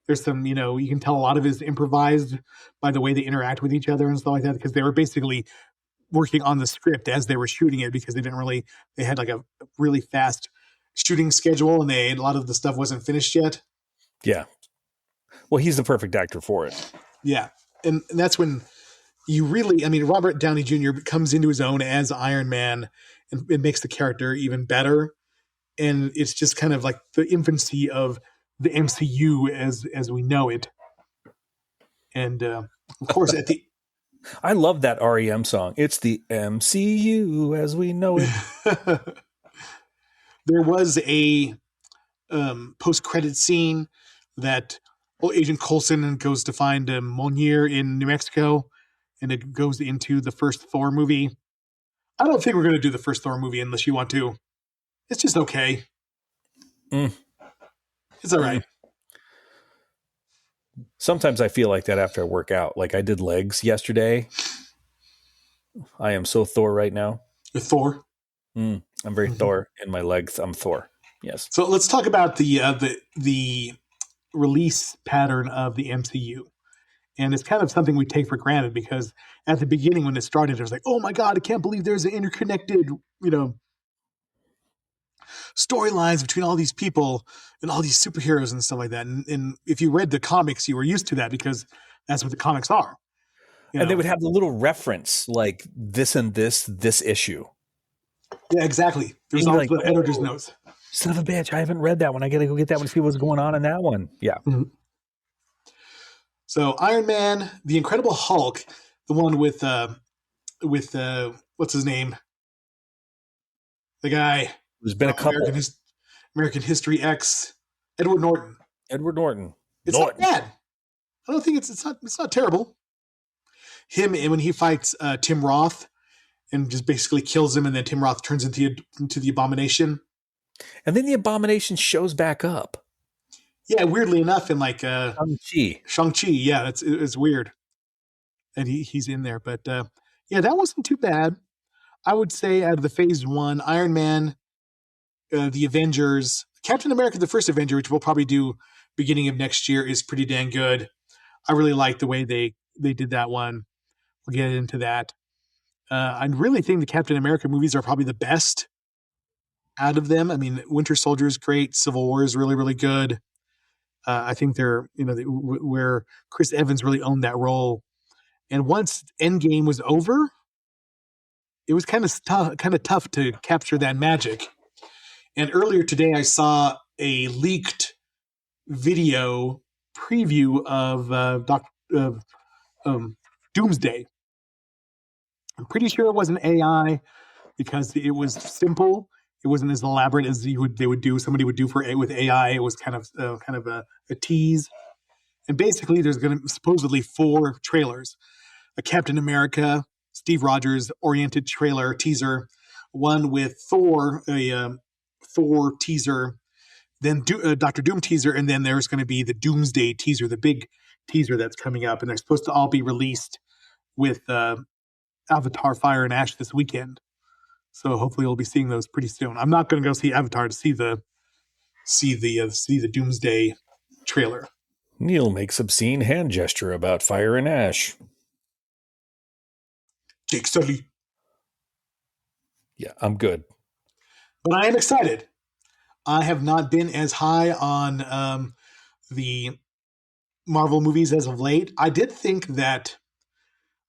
There's some, you know, you can tell a lot of it is improvised by the way they interact with each other and stuff like that because they were basically working on the script as they were shooting it because they had like a really fast shooting schedule and a lot of the stuff wasn't finished yet. Yeah. Well, he's the perfect actor for it. Yeah. And that's when Robert Downey Jr. comes into his own as Iron Man and it makes the character even better. And it's just kind of like the infancy of the MCU as we know it. And of course, at the I love that REM song. It's the MCU as we know it. there was a post-credit scene that Agent Coulson goes to find Monier in New Mexico, and it goes into the first Thor movie. I don't think we're going to do the first Thor movie unless you want to. It's just okay. Mm. It's all right. Sometimes I feel like that after I work out. Like I did legs yesterday. I am so Thor right now. With Thor. I'm very Thor in my legs. I'm Thor. Yes. So let's talk about the release pattern of the MCU. And it's kind of something we take for granted because at the beginning when it started, it was like, oh my God, I can't believe there's an interconnected, storylines between all these people and all these superheroes and stuff like that. And if you read the comics, you were used to that because that's what the comics are. And they would have the little reference like this and this issue. Yeah, exactly. There's all the editor's notes. Son of a bitch, I haven't read that one. I got to go get that one to see what's going on in that one. Yeah. Mm-hmm. So Iron Man, the Incredible Hulk, the one with what's his name? The guy who's been a couple American History X, Edward Norton. It's not bad. I don't think it's not terrible. Him, and when he fights Tim Roth and just basically kills him, and then Tim Roth turns into the Abomination. And then the Abomination shows back up. Yeah, weirdly enough, in like Shang-Chi. Yeah, it's weird. And he's in there. But yeah, that wasn't too bad. I would say out of the Phase 1, Iron Man, the Avengers, Captain America, the first Avenger, which we'll probably do beginning of next year, is pretty dang good. I really like the way they did that one. We'll get into that. I really think the Captain America movies are probably the best out of them. I mean, Winter Soldier is great. Civil War is really, really good. I think they're, where Chris Evans really owned that role. And once Endgame was over, it was kind of tough to capture that magic. And earlier today, I saw a leaked video preview of Doomsday. I'm pretty sure it wasn't AI because it was simple. It wasn't as elaborate as somebody would do with AI. It was kind of a tease. And basically, there's going to supposedly 4 trailers: a Captain America, Steve Rogers oriented trailer teaser, one with Thor, a Thor teaser, then Doctor Doom teaser, and then there's going to be the Doomsday teaser, the big teaser that's coming up, and they're supposed to all be released with Avatar: Fire and Ash this weekend. So hopefully we'll be seeing those pretty soon. I'm not going to go see Avatar to see the Doomsday trailer. Neil makes obscene hand gesture about Fire and Ash. Jake Sully. Yeah, I'm good. But I am excited. I have not been as high on the Marvel movies as of late. I did think that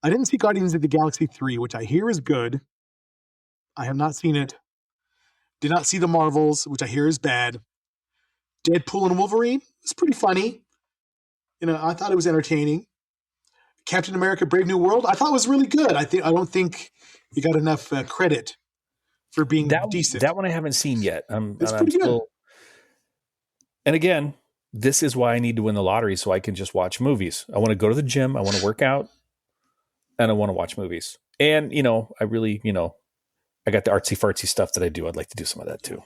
I didn't see Guardians of the Galaxy 3, which I hear is good. I have not seen it. Did not see the Marvels, which I hear is bad. Deadpool and Wolverine is pretty funny. I thought it was entertaining. Captain America: Brave New World, I thought was really good. I don't think you got enough credit for being decent. That one I haven't seen yet. It's pretty good. And again, this is why I need to win the lottery so I can just watch movies. I want to go to the gym. I want to work out. And I want to watch movies. And, I really, I got the artsy fartsy stuff that I do. I'd like to do some of that too.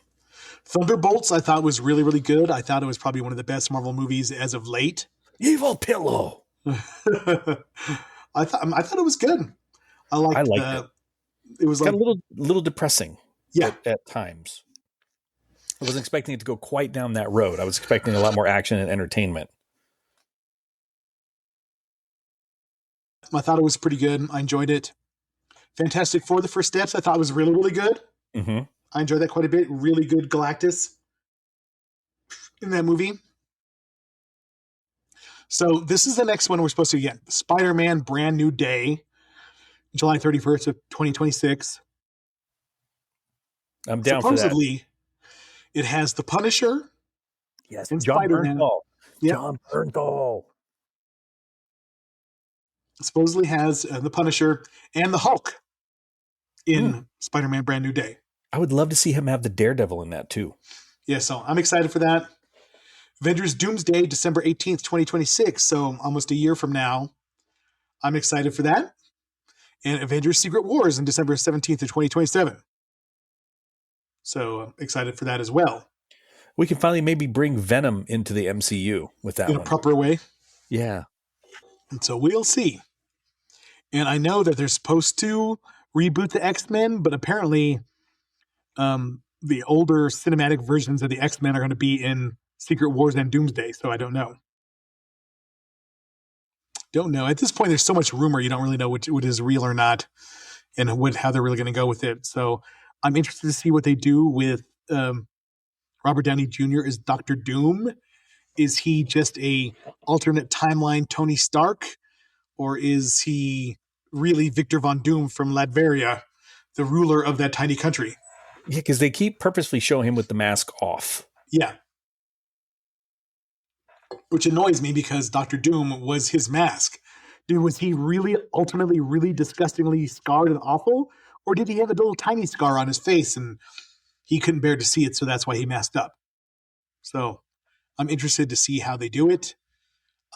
Thunderbolts, I thought was really, really good. I thought it was probably one of the best Marvel movies as of late. Evil Pillow. I thought it was good. I liked it. It was kind of a little depressing. Yeah. At times. I wasn't expecting it to go quite down that road. I was expecting a lot more action and entertainment. I thought it was pretty good. I enjoyed it. Fantastic Four: The First Steps, I thought was really, really good. Mm-hmm. I enjoyed that quite a bit. Really good Galactus in that movie. So this is the next one we're supposed to get. Spider-Man: Brand New Day, July 31st of 2026. I'm down Supposedly, for that. It has the Punisher. Yes, and John Spider-Man. Bernthal. Yep. John Bernthal. supposedly has the Punisher and the Hulk in Spider-Man Brand New Day. I would love to see him have the Daredevil in that too. Yeah, so I'm excited for that. Avengers Doomsday, December 18th, 2026. So almost a year from now. I'm excited for that. And Avengers Secret Wars on December 17th of 2027. So I'm excited for that as well. We can finally maybe bring Venom into the MCU with that In a one. proper way. Yeah. And so we'll see. And I know that they're supposed to reboot the X-Men, but apparently the older cinematic versions of the X-Men are going to be in Secret Wars and Doomsday, so I don't know. Don't know. At this point, there's so much rumor, you don't really know what is real or not and how they're really going to go with it. So I'm interested to see what they do with Robert Downey Jr. as Dr. Doom. Is he just a alternate timeline Tony Stark, or is he really Victor Von Doom from Latveria, the ruler of that tiny country? Yeah, because they keep purposely showing him with the mask off. Yeah. Which annoys me because Dr. Doom was his mask. Dude, was he really ultimately really disgustingly scarred and awful? Or did he have a little tiny scar on his face and he couldn't bear to see it, so that's why he masked up? So I'm interested to see how they do it.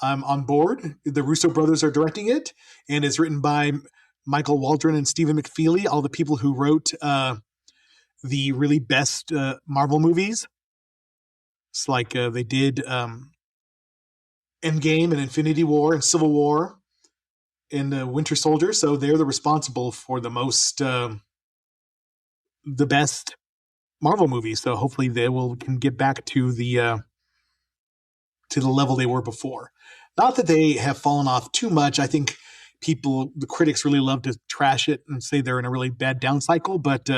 I'm on board. The Russo brothers are directing it, and it's written by Michael Waldron and Stephen McFeely, all the people who wrote the really best Marvel movies. It's like they did Endgame and Infinity War and Civil War and Winter Soldier, so they're the responsible for the best Marvel movies. So hopefully they can get back to the level they were before. Not that they have fallen off too much. I think the critics really love to trash it and say they're in a really bad down cycle, but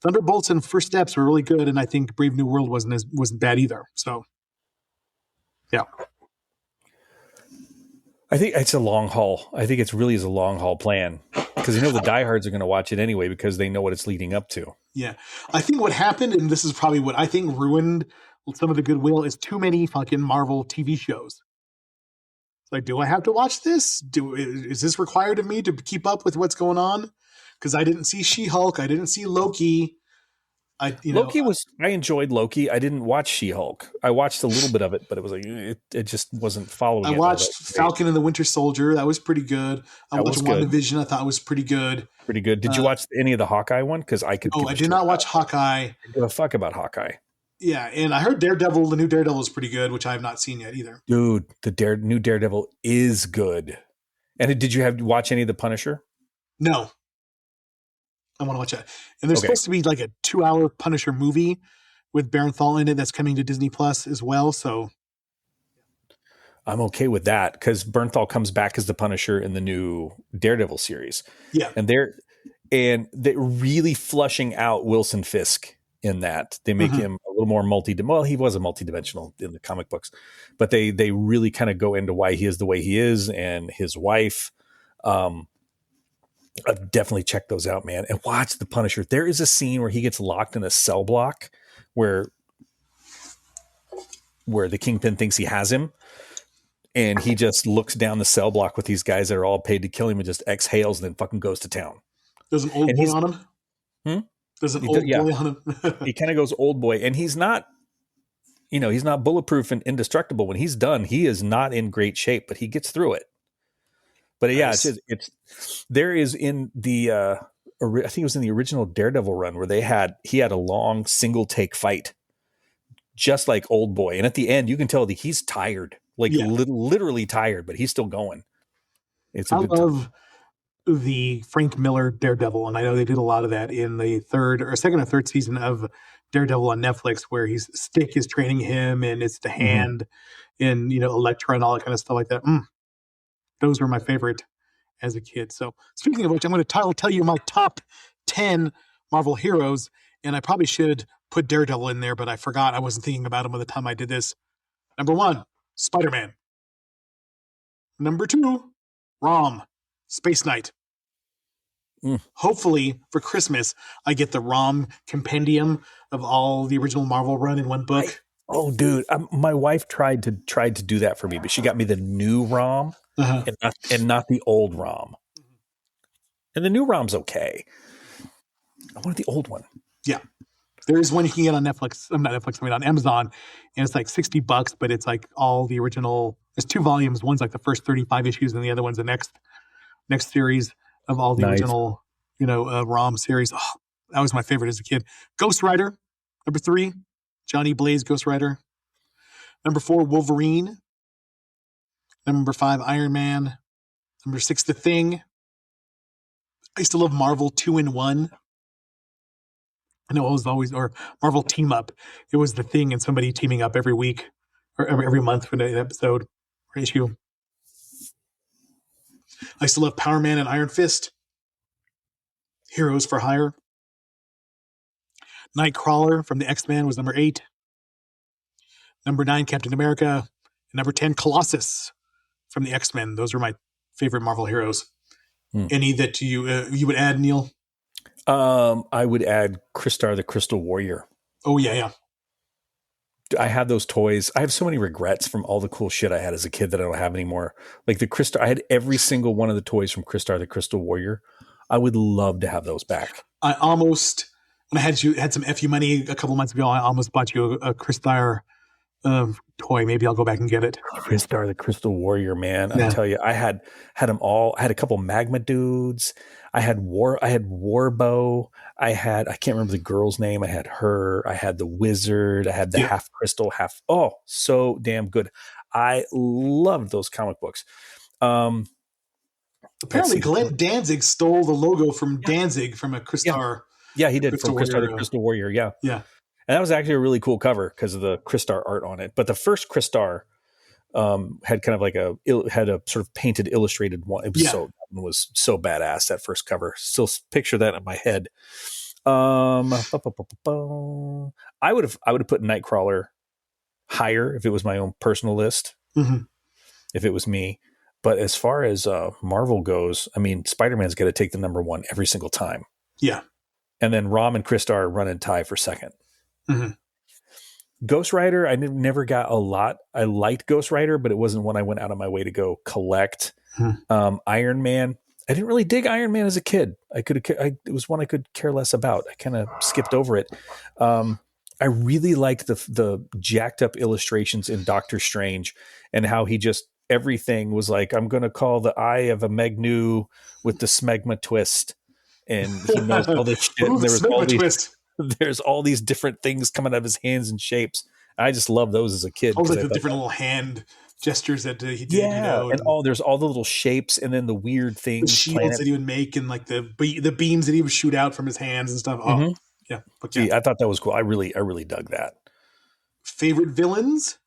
Thunderbolts and First Steps were really good, and I think Brave New World wasn't bad either. So, yeah. I think it's a long haul. I think it's really a long haul plan because the diehards are going to watch it anyway because they know what it's leading up to. Yeah. I think what happened, and this is probably what I think ruined some of the goodwill, is too many fucking Marvel TV shows. It's like, do I have to watch this? Is this required of me to keep up with what's going on? Because I didn't see She-Hulk. I didn't see Loki. I enjoyed Loki. I didn't watch She-Hulk. I watched a little bit of it, but it was like it just wasn't following. I watched Falcon and the Winter Soldier. That was pretty good. I watched WandaVision. I thought it was pretty good. Pretty good. Did you watch any of the Hawkeye one? Because I could. Oh, I did not watch Hawkeye. I give a fuck about Hawkeye. Yeah, and I heard Daredevil. The new Daredevil is pretty good, which I have not seen yet either. Dude, the new Daredevil is good. And did you watch any of the Punisher? No. I want to watch that. And there's supposed to be like a 2-hour Punisher movie with Barenthal in it that's coming to Disney Plus as well. So I'm okay with that because Bernthal comes back as the Punisher in the new Daredevil series. Yeah. And they're really flushing out Wilson Fisk in that. They make him a little more he was a multidimensional in the comic books, but they really kind of go into why he is the way he is and his wife. I've definitely checked those out, man, and watch the Punisher. There is a scene where he gets locked in a cell block where the Kingpin thinks he has him, and he just looks down the cell block with these guys that are all paid to kill him and just exhales and then fucking goes to town. There's an old boy on him? There's an old boy on him? He kind of goes old boy, and he's not, he's not bulletproof and indestructible. When he's done, he is not in great shape, but he gets through it. But yeah, nice. There is in the I think it was in the original Daredevil run where he had a long single take fight, just like Old Boy, and at the end you can tell that he's tired, literally tired, but he's still going. I love the Frank Miller Daredevil, and I know they did a lot of that in the second or third season of Daredevil on Netflix, where Stick is training him, and it's the Hand, and Elektra and all that kind of stuff like that. Those were my favorite as a kid. So speaking of which, I'm going to tell you my top 10 Marvel heroes, and I probably should put Daredevil in there, but I forgot. I wasn't thinking about him by the time I did this. Number 1, Spider-Man. Number 2, Rom, Space Knight. Hopefully for Christmas, I get the Rom compendium of all the original Marvel run in one book. Oh, dude, my wife tried to do that for me, but she got me the new ROM Uh-huh. and not the old ROM. And the new ROM's okay. I wanted the old one. Yeah. There is one you can get on Netflix. Not Netflix, I mean on Amazon, and it's like $60, but it's like all the original. There's 2 volumes. One's like the first 35 issues, and the other one's the next series of all the Nice. original, ROM series. Oh, that was my favorite as a kid. Ghost Rider, number 3, Johnny Blaze, Ghost Rider. Number 4, Wolverine. Number 5, Iron Man. Number 6, The Thing. I used to love Marvel 2-in-1. I know it was always, or Marvel Team Up. It was The Thing and somebody teaming up every week or every month for an episode or issue. I used to love Power Man and Iron Fist. Heroes for Hire. Nightcrawler from the X-Men was number 8. Number 9, Captain America. And number 10, Colossus from the X-Men. Those are my favorite Marvel heroes. Any that you would add, Neil? I would add Crystar the Crystal Warrior. Oh, yeah. I have those toys. I have so many regrets from all the cool shit I had as a kid that I don't have anymore. Like the Crystar, I had every single one of the toys from Crystar the Crystal Warrior. I would love to have those back. I almost, when I had some FU money a couple months ago, I almost bought you a Crystar toy. Maybe I'll go back and get it. Crystar the Crystal Warrior, man. Yeah. I tell you, I had them all. I had a couple Magma dudes. I had Warbow. I can't remember the girl's name. I had her. I had the wizard. I had the half crystal, so damn good. I loved those comic books. Apparently, Glenn Danzig stole the logo from Danzig from a Crystar. Yeah, he did, from Crystar the Crystal Warrior. Yeah. Yeah. And that was actually a really cool cover because of the Crystar art on it. But the first Crystar had kind of like had a sort of painted, illustrated one. It was so badass, that first cover. Still picture that in my head. I would have put Nightcrawler higher if it was my own personal list. Mm-hmm. If it was me. But as far as Marvel goes, I mean, Spider-Man's got to take the number 1 every single time. Yeah. And then Rom and Crystar run and tie for second. Mm-hmm. Ghost Rider, I never got a lot. I liked Ghost Rider, but it wasn't one I went out of my way to go collect. Iron Man, I didn't really dig Iron Man as a kid. It was one I could care less about. I kind of skipped over it. I really liked the jacked up illustrations in Doctor Strange and how he just, everything was like, I'm going to call the eye of a Megnu with the smegma twist. And he knows all this shit. And there's all these different things coming out of his hands and shapes. I just love those as a kid. Like the different little hand gestures that he did. Yeah, and there's all the little shapes, and then the weird things, the shields that he would make, and like the beams that he would shoot out from his hands and stuff. Oh, yeah. See, I thought that was cool. I really dug that. Favorite villains?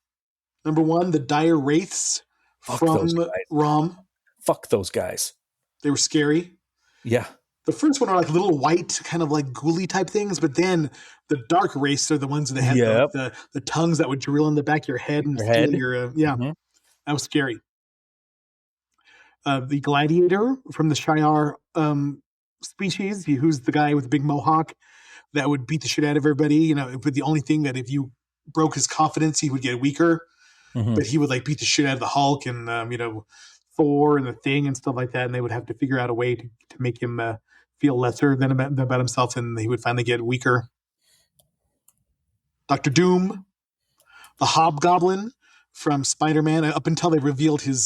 Number 1, the Dire Wraiths from ROM. Fuck those guys. They were scary. Yeah. The first one are like little white, kind of like ghouly type things, but then the Dark Wraiths are the ones that had the tongues that would drill in the back of your head and steal your that was scary. The Gladiator from the Shi'ar species, who's the guy with the big mohawk that would beat the shit out of everybody. But the only thing that if you broke his confidence, he would get weaker. But he would like beat the shit out of the Hulk and Thor and the Thing and stuff like that, and they would have to figure out a way to make him feel lesser than about himself, and he would finally get weaker. Dr. Doom, the Hobgoblin from Spider-Man. Up until they revealed his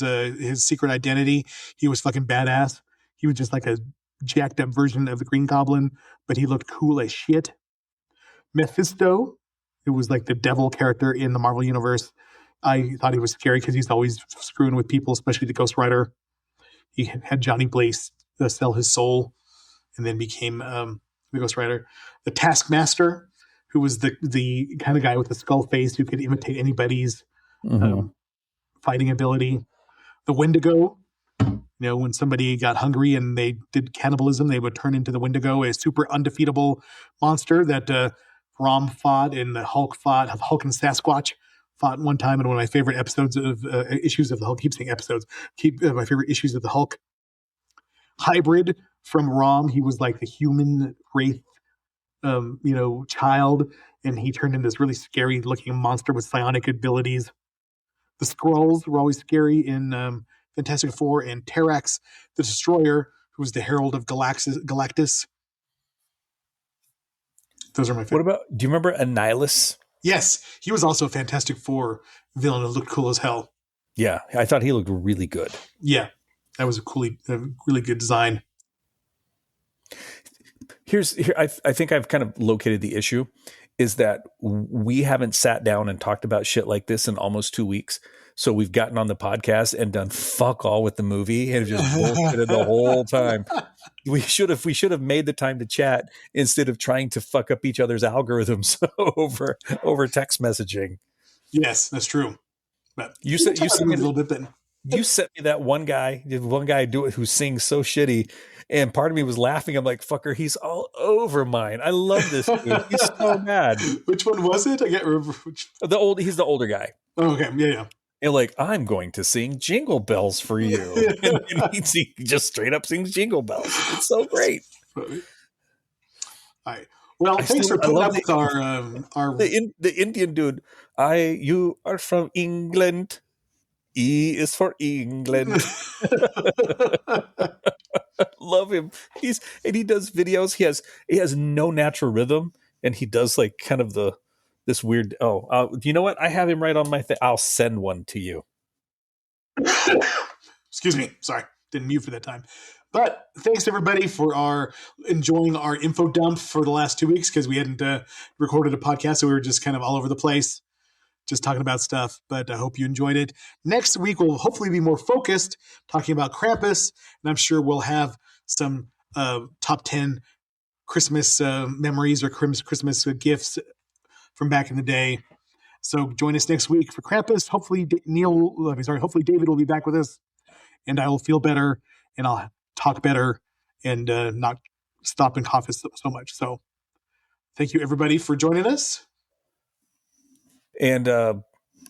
secret identity, he was fucking badass. He was just like a jacked up version of the Green Goblin, but he looked cool as shit. Mephisto, who was like the devil character in the Marvel Universe. I thought he was scary because he's always screwing with people, especially the Ghost Rider. He had Johnny Blaze sell his soul and then became the Ghost Rider. The Taskmaster, who was the kind of guy with the skull face who could imitate anybody's fighting ability. The Wendigo, when somebody got hungry and they did cannibalism, they would turn into the Wendigo, a super undefeatable monster that Rom fought and the Hulk fought. Hulk and Sasquatch fought one time in one of my favorite episodes of issues of the Hulk. Keep saying episodes. My favorite issues of the Hulk. Hybrid from Rom. He was like the human wraith child, and he turned into this really scary looking monster with psionic abilities. The Skrulls were always scary in Fantastic Four, and Terrax the Destroyer, who was the Herald of Galactus. Those are my favorites. What about, do you remember Annihilus? Yes, he was also a Fantastic Four villain and looked cool as hell. Yeah, I thought he looked really good. Yeah, that was a really good design. I think I've kind of located the issue is that we haven't sat down and talked about shit like this in almost 2 weeks. So we've gotten on the podcast and done fuck all with the movie and just bullshitted the whole time. We should have made the time to chat instead of trying to fuck up each other's algorithms over text messaging. Yes, that's true. But you sent me a little bit then. You sent me that one guy who sings so shitty, and part of me was laughing. I'm like, fucker, he's all over mine. I love this dude. He's so mad. Which one was it? I can't remember which. He's the older guy. Oh, okay. Yeah. And like, I'm going to sing Jingle Bells for you. and he just straight up sings Jingle Bells. It's so great. All right. Well, thanks for putting up with our the Indian dude. You are from England. E is for England. Love him. He does videos. He has no natural rhythm, and he does like kind of this weird. You know what? I have him right on my thing. I'll send one to you. Excuse me. Sorry, didn't mute for that time. But thanks everybody for enjoying our info dump for the last 2 weeks, because we hadn't recorded a podcast, so we were just kind of all over the place, just talking about stuff. But I hope you enjoyed it. Next week we'll hopefully be more focused, talking about Krampus, and I'm sure we'll have some top 10 Christmas memories or Christmas gifts from back in the day. So join us next week for Krampus. Hopefully hopefully David will be back with us, and I will feel better, and I'll talk better, and not stop and cough so much. So thank you everybody for joining us. And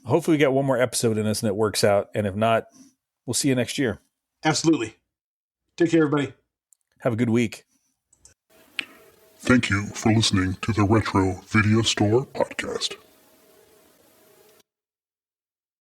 hopefully we get one more episode in us and it works out. And if not, we'll see you next year. Absolutely. Take care, everybody. Have a good week. Thank you for listening to the Retro Video Store Podcast.